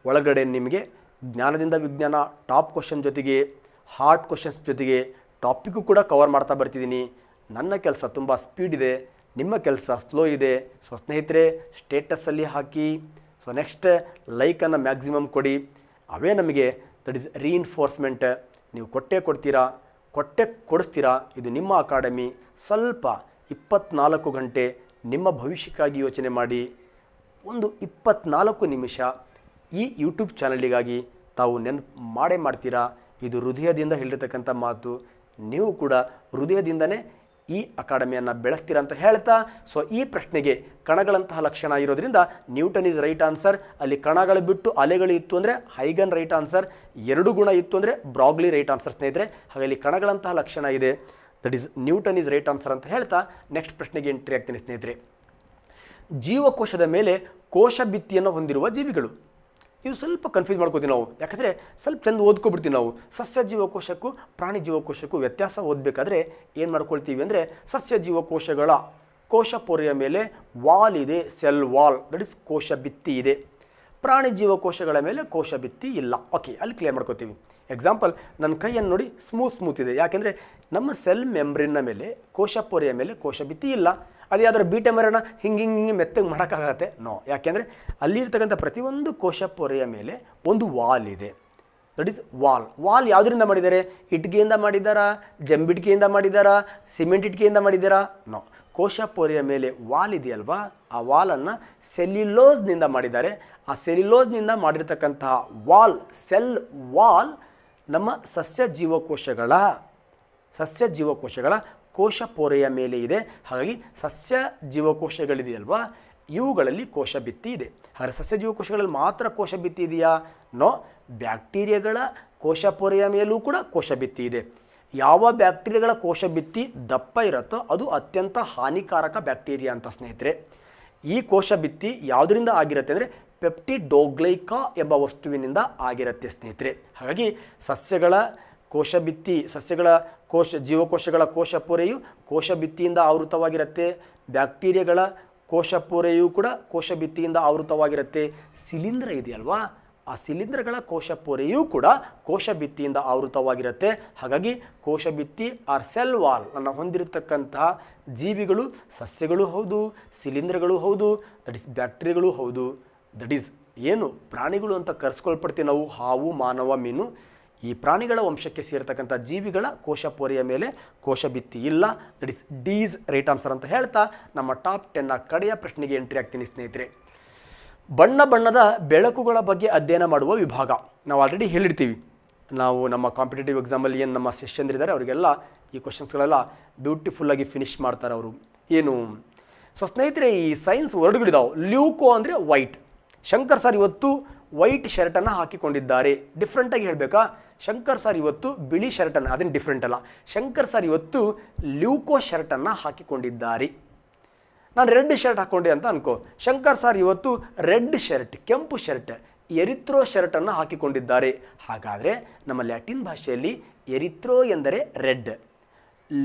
S1: ಒಳಗಡೆ ನಿಮಗೆ ಜ್ಞಾನದಿಂದ ವಿಜ್ಞಾನ ಟಾಪ್ ಕ್ವಶನ್ ಜೊತೆಗೆ ಹಾರ್ಡ್ ಕ್ವಶನ್ಸ್ ಜೊತೆಗೆ ಟಾಪಿಕ್ಕು ಕೂಡ ಕವರ್ ಮಾಡ್ತಾ ಬರ್ತಿದ್ದೀನಿ. ನನ್ನ ಕೆಲಸ ತುಂಬ ಸ್ಪೀಡ್ ಇದೆ, ನಿಮ್ಮ ಕೆಲಸ ಸ್ಲೋ ಇದೆ. ಸೊ ಸ್ನೇಹಿತರೆ, ಸ್ಟೇಟಸಲ್ಲಿ ಹಾಕಿ. ಸೊ ನೆಕ್ಸ್ಟ್ ಲೈಕನ್ನು ಮ್ಯಾಕ್ಸಿಮಮ್ ಕೊಡಿ. ಅವೇ ನಮಗೆ ದಟ್ ಈಸ್ ರೀಇನ್ಫೋರ್ಸ್ಮೆಂಟ್. ನೀವು ಕೊಡ್ತೀರಾ, ಕೊಡಿಸ್ತೀರಾ. ಇದು ನಿಮ್ಮ ಅಕಾಡೆಮಿ. ಸ್ವಲ್ಪ 24 ಗಂಟೆ ನಿಮ್ಮ ಭವಿಷ್ಯಕ್ಕಾಗಿ ಯೋಚನೆ ಮಾಡಿ. ಒಂದು 24 ನಿಮಿಷ ಈ ಯೂಟ್ಯೂಬ್ ಚಾನಲಿಗಾಗಿ ತಾವು ನೆನಪು ಮಾಡ್ತೀರಾ. ಇದು ಹೃದಯದಿಂದ ಹೇಳಿರ್ತಕ್ಕಂಥ ಮಾತು. ನೀವು ಕೂಡ ಹೃದಯದಿಂದನೇ ಈ ಅಕಾಡೆಮಿಯನ್ನು ಬೆಳೆಸ್ತೀರಾ ಅಂತ ಹೇಳ್ತಾ, ಸೊ ಈ ಪ್ರಶ್ನೆಗೆ ಕಣಗಳಂತಹ ಲಕ್ಷಣ ಇರೋದ್ರಿಂದ ನ್ಯೂಟನ್ ಈಸ್ ರೈಟ್ ಆನ್ಸರ್. ಅಲ್ಲಿ ಕಣಗಳು ಬಿಟ್ಟು ಅಲೆಗಳು ಇತ್ತು ಅಂದರೆ ಹೈಗನ್ ರೈಟ್ ಆನ್ಸರ್, 2 ಗುಣ ಇತ್ತು ಅಂದರೆ ಬ್ರಾಗ್ಲಿ ರೈಟ್ ಆನ್ಸರ್ ಸ್ನೇಹಿತರೆ. ಹಾಗಾಗಿ ಕಣಗಳಂತಹ ಲಕ್ಷಣ ಇದೆ, that is Newton is right answer ಅಂತ ಹೇಳ್ತಾ ನೆಕ್ಸ್ಟ್ ಪ್ರಶ್ನೆಗೆ ಎಂಟ್ರಿ ಆಗ್ತೀನಿ ಸ್ನೇಹಿತರೆ. ಜೀವಕೋಶದ ಮೇಲೆ ಕೋಶ ಭಿತ್ತಿಯನ್ನು ಹೊಂದಿರುವ ಜೀವಿಗಳು. ಇದು ಸ್ವಲ್ಪ ಕನ್ಫ್ಯೂಸ್ ಮಾಡ್ಕೋತೀವಿ ನಾವು, ಯಾಕಂದರೆ ಸ್ವಲ್ಪ ಚೆಂದ ಓದ್ಕೊಬಿಡ್ತೀವಿ ನಾವು. ಸಸ್ಯ ಜೀವಕೋಶಕ್ಕೂ ಪ್ರಾಣಿ ಜೀವಕೋಶಕ್ಕೂ ವ್ಯತ್ಯಾಸ ಓದಬೇಕಾದ್ರೆ ಏನು ಮಾಡ್ಕೊಳ್ತೀವಿ ಅಂದರೆ, ಸಸ್ಯ ಜೀವಕೋಶಗಳ ಕೋಶ ಪೊರೆಯ ಮೇಲೆ ವಾಲ್ ಇದೆ, ಸೆಲ್ ವಾಲ್, ದಟ್ ಇಸ್ ಕೋಶ ಭಿತ್ತಿ ಇದೆ. ಪ್ರಾಣಿ ಜೀವಕೋಶಗಳ ಮೇಲೆ ಕೋಶ ಭಿತ್ತಿ ಇಲ್ಲ. ಓಕೆ, ಅಲ್ಲಿ ಕ್ಲಿಯರ್ ಮಾಡ್ಕೋತೀವಿ. ಎಕ್ಸಾಂಪಲ್, ನನ್ನ ಕೈಯನ್ನು ನೋಡಿ ಸ್ಮೂತ್ ಇದೆ, ಯಾಕೆಂದರೆ ನಮ್ಮ ಸೆಲ್ ಮೆಂಬ್ರಿನ್ನ ಮೇಲೆ ಕೋಶ ಪೊರೆಯ ಮೇಲೆ ಕೋಶ ಭಿತ್ತಿ ಇಲ್ಲ. ಅದು ಯಾವ್ದಾದ್ರು ಬೀಟೆ ಮರನ ಹಿಂಗೆ ಮೆತ್ತಗೆ ಮಾಡೋಕ್ಕಾಗತ್ತೆ? ನೋ, ಯಾಕೆಂದರೆ ಅಲ್ಲಿರ್ತಕ್ಕಂಥ ಪ್ರತಿಯೊಂದು ಕೋಶ ಪೊರೆಯ ಮೇಲೆ ಒಂದು ವಾಲ್ ಇದೆ, ದಟ್ ಈಸ್ ವಾಲ್ ಯಾವುದರಿಂದ ಮಾಡಿದ್ದಾರೆ? ಇಟ್ಟಿಗೆಯಿಂದ ಮಾಡಿದ್ದಾರಾ, ಜಂಬಿಟ್ಟಿಗೆಯಿಂದ ಮಾಡಿದ್ದಾರಾ, ಸಿಮೆಂಟ್ ಇಟ್ಟಿಗೆಯಿಂದ ಮಾಡಿದ್ದಾರಾ? ನೋ, ಕೋಶ ಪೊರೆಯ ಮೇಲೆ ವಾಲ್ ಇದೆಯಲ್ವಾ, ಆ ವಾಲನ್ನು ಸೆಲ್ಯುಲೋಸ್ನಿಂದ ಮಾಡಿದ್ದಾರೆ. ಆ ಸೆಲ್ಯುಲೋಸ್ನಿಂದ ಮಾಡಿರ್ತಕ್ಕಂತಹ ವಾಲ್, ಸೆಲ್ ವಾಲ್, ನಮ್ಮ ಸಸ್ಯ ಜೀವಕೋಶಗಳ ಕೋಶ ಪೊರೆಯ ಮೇಲೆ ಇದೆ. ಹಾಗಾಗಿ ಸಸ್ಯ ಜೀವಕೋಶಗಳಿದೆಯಲ್ವಾ, ಇವುಗಳಲ್ಲಿ ಕೋಶ ಭಿತ್ತಿ ಇದೆ. ಹಾಗಾದರೆ ಸಸ್ಯ ಜೀವಕೋಶಗಳಲ್ಲಿ ಮಾತ್ರ ಕೋಶ ಭಿತ್ತಿ ಇದೆಯಾ? ನೋ, ಬ್ಯಾಕ್ಟೀರಿಯಾಗಳ ಕೋಶ ಪೊರೆಯ ಮೇಲೂ ಕೂಡ ಕೋಶ ಭಿತ್ತಿ ಇದೆ. ಯಾವ ಬ್ಯಾಕ್ಟೀರಿಯಾಗಳ ಕೋಶ ಭಿತ್ತಿ ದಪ್ಪ ಇರುತ್ತೋ ಅದು ಅತ್ಯಂತ ಹಾನಿಕಾರಕ ಬ್ಯಾಕ್ಟೀರಿಯಾ ಅಂತ ಸ್ನೇಹಿತರೆ. ಈ ಕೋಶ ಭಿತ್ತಿ ಯಾವುದರಿಂದ ಆಗಿರುತ್ತೆ ಅಂದರೆ ಪೆಪ್ಟಿಡೋಗ್ಲೈಕಾ ಎಂಬ ವಸ್ತುವಿನಿಂದ ಆಗಿರುತ್ತೆ ಸ್ನೇಹಿತರೆ. ಹಾಗಾಗಿ ಸಸ್ಯಗಳ ಕೋಶ ಭಿತ್ತಿ, ಜೀವಕೋಶಗಳ ಕೋಶ ಪೊರೆಯು ಕೋಶ ಭಿತ್ತಿಯಿಂದ ಆವೃತವಾಗಿರುತ್ತೆ. ಬ್ಯಾಕ್ಟೀರಿಯಾಗಳ ಕೋಶ ಪೊರೆಯೂ ಕೂಡ ಕೋಶ ಭಿತ್ತಿಯಿಂದ ಆವೃತವಾಗಿರುತ್ತೆ. ಶಿಲೀಂಧ್ರ ಇದೆಯಲ್ವಾ, ಆ ಶಿಲೀಂಧ್ರಗಳ ಕೋಶ ಪೊರೆಯೂ ಕೂಡ ಕೋಶ ಭಿತ್ತಿಯಿಂದ ಆವೃತವಾಗಿರುತ್ತೆ. ಹಾಗಾಗಿ ಕೋಶ ಭಿತ್ತಿ ಆರ್ ಸೆಲ್ ವಾಲ್ ಅನ್ನು ಹೊಂದಿರತಕ್ಕಂತಹ ಜೀವಿಗಳು ಸಸ್ಯಗಳು ಹೌದು, ಶಿಲೀಂಧ್ರಗಳು ಹೌದು, ದಟ್ ಈಸ್ ಬ್ಯಾಕ್ಟೀರಿಯಾಗಳು ಹೌದು. ದಟ್ ಈಸ್ ಏನು ಪ್ರಾಣಿಗಳು ಅಂತ ಕರೆಸ್ಕೊಳ್ಪಡ್ತೀವಿ ನಾವು, ಹಾವು, ಮಾನವ, ಮೀನು. ಈ ಪ್ರಾಣಿಗಳ ವಂಶಕ್ಕೆ ಸೇರ್ತಕ್ಕಂಥ ಜೀವಿಗಳ ಕೋಶ ಪೊರೆಯ ಮೇಲೆ ಕೋಶ ಭಿತ್ತಿ ಇಲ್ಲ. ದಟ್ ಈಸ್ ಡೀಸ್ ರೈಟ್ ಆನ್ಸರ್ ಅಂತ ಹೇಳ್ತಾ ನಮ್ಮ ಟಾಪ್ 10ನ ಕಡೆಯ ಪ್ರಶ್ನೆಗೆ ಎಂಟ್ರಿ ಆಗ್ತೀನಿ ಸ್ನೇಹಿತರೆ. ಬಣ್ಣದ ಬೆಳಕುಗಳ ಬಗ್ಗೆ ಅಧ್ಯಯನ ಮಾಡುವ ವಿಭಾಗ. ನಾವು ಆಲ್ರೆಡಿ ಹೇಳಿರ್ತೀವಿ, ನಾವು ನಮ್ಮ ಕಾಂಪಿಟೇಟಿವ್ ಎಕ್ಸಾಮಲ್ಲಿ ಏನು ನಮ್ಮ ಸೆಷನ್ರಿದ್ದಾರೆ ಅವರಿಗೆಲ್ಲ ಈ ಕ್ವಶನ್ಸ್ಗಳೆಲ್ಲ ಬ್ಯೂಟಿಫುಲ್ಲಾಗಿ ಫಿನಿಷ್ ಮಾಡ್ತಾರೆ ಅವರು. ಏನು ಸೊ ಸ್ನೇಹಿತರೆ, ಈ ಸೈನ್ಸ್ ವರ್ಡ್ಗಳಿದಾವೆ. ಲ್ಯೂಕೋ ಅಂದರೆ ವೈಟ್. ಶಂಕರ್ ಸರ್ ಇವತ್ತು ವೈಟ್ ಶರ್ಟನ್ನು ಹಾಕಿಕೊಂಡಿದ್ದಾರೆ. ಡಿಫ್ರೆಂಟಾಗಿ ಹೇಳಬೇಕಾ? ಶಂಕರ್ ಸರ್ ಇವತ್ತು ಬಿಳಿ ಶರ್ಟನ್ನು, ಅದೇನು ಡಿಫ್ರೆಂಟ್ ಅಲ್ಲ. ಶಂಕರ್ ಸರ್ ಇವತ್ತು ಲ್ಯೂಕೋ ಶರ್ಟನ್ನು ಹಾಕಿಕೊಂಡಿದ್ದಾರೆ. ನಾನು ರೆಡ್ ಶರ್ಟ್ ಹಾಕ್ಕೊಂಡೆ ಅಂತ ಅನ್ಕೋ. ಶಂಕರ್ ಸರ್ ಇವತ್ತು ರೆಡ್ ಶರ್ಟ್, ಕೆಂಪು ಶರ್ಟ್, ಎರಿತ್ರೋ ಶರ್ಟನ್ನು ಹಾಕಿಕೊಂಡಿದ್ದಾರೆ. ಹಾಗಾದರೆ ನಮ್ಮ ಲ್ಯಾಟಿನ್ ಭಾಷೆಯಲ್ಲಿ ಎರಿತ್ರೋ ಎಂದರೆ ರೆಡ್,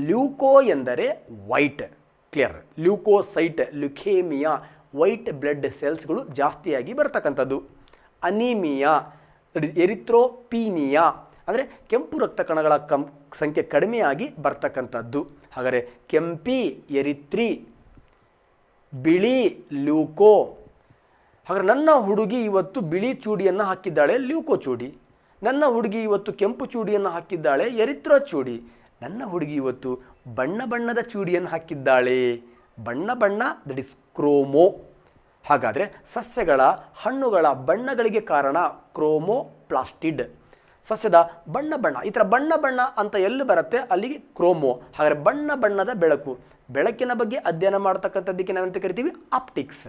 S1: ಲ್ಯೂಕೋ ಎಂದರೆ white. Clear? Leucocyte, leukaemia, white blood ಸೆಲ್ಸ್ಗಳು ಜಾಸ್ತಿಯಾಗಿ ಬರ್ತಕ್ಕಂಥದ್ದು. ಅನಿಮಿಯಾ, ಎರಿಥ್ರೋಪೀನಿಯಾ ಅಂದರೆ ಕೆಂಪು ರಕ್ತ ಕಣಗಳ ಸಂಖ್ಯೆ ಕಡಿಮೆಯಾಗಿ ಬರ್ತಕ್ಕಂಥದ್ದು. ಹಾಗಾದರೆ ಕೆಂಪಿ ಎರಿತ್ರಿ, ಬಿಳಿ ಲ್ಯೂಕೋ. ಹಾಗಾದರೆ ನನ್ನ ಹುಡುಗಿ ಇವತ್ತು ಬಿಳಿ ಚೂಡಿಯನ್ನು ಹಾಕಿದ್ದಾಳೆ, ಲ್ಯೂಕೋ ಚೂಡಿ. ನನ್ನ ಹುಡುಗಿ ಇವತ್ತು ಕೆಂಪು ಚೂಡಿಯನ್ನು ಹಾಕಿದ್ದಾಳೆ, ಎರಿತ್ರೋ ಚೂಡಿ. ನನ್ನ ಹುಡುಗಿ ಇವತ್ತು ಬಣ್ಣದ ಚೂಡಿಯನ್ನು ಹಾಕಿದ್ದಾಳೆ, ಬಣ್ಣ, ದಟ್ ಇಸ್ ಕ್ರೋಮೋ. ಹಾಗಾದರೆ ಸಸ್ಯಗಳ ಹಣ್ಣುಗಳ ಬಣ್ಣಗಳಿಗೆ ಕಾರಣ ಕ್ರೋಮೋಪ್ಲಾಸ್ಟಿಡ್. ಸಸ್ಯದ ಬಣ್ಣ ಬಣ್ಣ. ಈ ಥರ ಬಣ್ಣ ಬಣ್ಣ ಅಂತ ಎಲ್ಲಿ ಬರುತ್ತೆ ಅಲ್ಲಿಗೆ ಕ್ರೋಮೋ. ಹಾಗಾದರೆ ಬಣ್ಣ ಬಣ್ಣದ ಬೆಳಕು, ಬೆಳಕಿನ ಬಗ್ಗೆ ಅಧ್ಯಯನ ಮಾಡ್ತಕ್ಕಂಥದ್ದಕ್ಕೆ ನಾವೆಂತ ಕರಿತೀವಿ? ಆಪ್ಟಿಕ್ಸ್.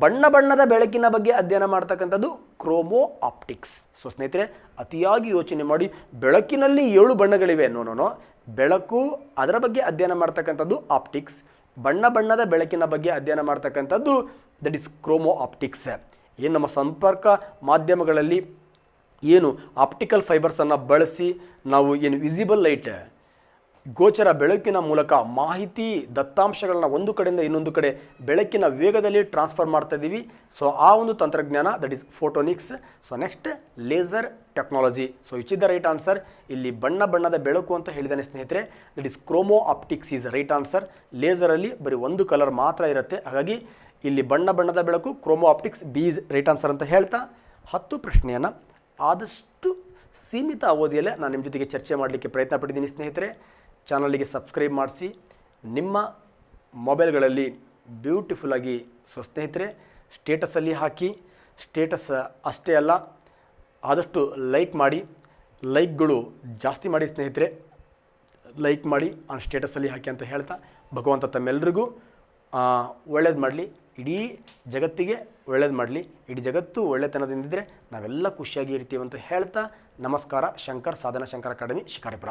S1: ಬಣ್ಣ ಬಣ್ಣದ ಬೆಳಕಿನ ಬಗ್ಗೆ ಅಧ್ಯಯನ ಮಾಡ್ತಕ್ಕಂಥದ್ದು ಕ್ರೋಮೋ ಆಪ್ಟಿಕ್ಸ್. ಸೊ ಸ್ನೇಹಿತರೆ, ಅತಿಯಾಗಿ ಯೋಚನೆ ಮಾಡಿ, ಬೆಳಕಿನಲ್ಲಿ 7 ಬಣ್ಣಗಳಿವೆ. ನೋ, ಬೆಳಕು ಅದರ ಬಗ್ಗೆ ಅಧ್ಯಯನ ಮಾಡ್ತಕ್ಕಂಥದ್ದು ಆಪ್ಟಿಕ್ಸ್. ಬಣ್ಣ ಬಣ್ಣದ ಬೆಳಕಿನ ಬಗ್ಗೆ ಅಧ್ಯಯನ ಮಾಡ್ತಕ್ಕಂಥದ್ದು ದಟ್ ಈಸ್ ಕ್ರೋಮೋ ಆಪ್ಟಿಕ್ಸ್. ಏನು ನಮ್ಮ ಸಂಪರ್ಕ ಮಾಧ್ಯಮಗಳಲ್ಲಿ ಏನು ಆಪ್ಟಿಕಲ್ ಫೈಬರ್ಸನ್ನು ಬಳಸಿ ನಾವು ಏನು ವಿಸಿಬಲ್ ಲೈಟ್, ಗೋಚರ ಬೆಳಕಿನ ಮೂಲಕ ಮಾಹಿತಿ ದತ್ತಾಂಶಗಳನ್ನ ಒಂದು ಕಡೆಯಿಂದ ಇನ್ನೊಂದು ಕಡೆ ಬೆಳಕಿನ ವೇಗದಲ್ಲಿ ಟ್ರಾನ್ಸ್ಫರ್ ಮಾಡ್ತಾ ಇದ್ದೀವಿ. ಸೊ ಆ ಒಂದು ತಂತ್ರಜ್ಞಾನ that is photonics. So next laser technology. So which is the right answer? ಇಲ್ಲಿ ಬಣ್ಣ ಬಣ್ಣದ ಬೆಳಕು ಅಂತ ಹೇಳಿದಾನೆ ಸ್ನೇಹಿತರೆ, that is chromo optics is right answer. ಲೇಸರಲ್ಲಿ ಬರೀ ಒಂದು ಕಲರ್ ಮಾತ್ರ ಇರುತ್ತೆ, ಹಾಗಾಗಿ ಇಲ್ಲಿ ಬಣ್ಣ ಬಣ್ಣದ ಬೆಳಕು chromo optics, B is right answer ಅಂತ ಹೇಳ್ತಾ 10 ಪ್ರಶ್ನೆಯನ್ನು ಆದಷ್ಟು ಸೀಮಿತ ಅವಧಿಯಲ್ಲೇ ನಾನು ನಿಮ್ಮ ಜೊತೆಗೆ ಚರ್ಚೆ ಮಾಡಲಿಕ್ಕೆ ಪ್ರಯತ್ನ ಪಟ್ಟಿದ್ದೀನಿ ಸ್ನೇಹಿತರೆ. ಚಾನಲ್ಗೆ ಸಬ್ಸ್ಕ್ರೈಬ್ ಮಾಡಿಸಿ, ನಿಮ್ಮ ಮೊಬೈಲ್ಗಳಲ್ಲಿ ಬ್ಯೂಟಿಫುಲ್ಲಾಗಿ ಸೊ ಸ್ನೇಹಿತರೆ ಸ್ಟೇಟಸಲ್ಲಿ ಹಾಕಿ. ಸ್ಟೇಟಸ್ ಅಷ್ಟೇ ಅಲ್ಲ, ಆದಷ್ಟು ಲೈಕ್ ಮಾಡಿ, ಲೈಕ್ಗಳು ಜಾಸ್ತಿ ಮಾಡಿ ಸ್ನೇಹಿತರೆ, ಲೈಕ್ ಮಾಡಿ ಆ ಸ್ಟೇಟಸಲ್ಲಿ ಹಾಕಿ ಅಂತ ಹೇಳ್ತಾ, ಭಗವಂತ ತಮ್ಮೆಲ್ಲರಿಗೂ ಒಳ್ಳೇದು ಮಾಡಲಿ, ಇಡೀ ಜಗತ್ತಿಗೆ ಒಳ್ಳೇದು ಮಾಡಲಿ, ಇಡೀ ಜಗತ್ತು ಒಳ್ಳೆತನದಿಂದಿದ್ದರೆ ನಾವೆಲ್ಲ ಖುಷಿಯಾಗಿ ಇರ್ತೀವಿ ಅಂತ ಹೇಳ್ತಾ ನಮಸ್ಕಾರ. ಶಂಕರ್ ಸಾಧನಾ ಶಂಕರ್ ಅಕಾಡೆಮಿ ಶಿಕಾರಿಪುರ.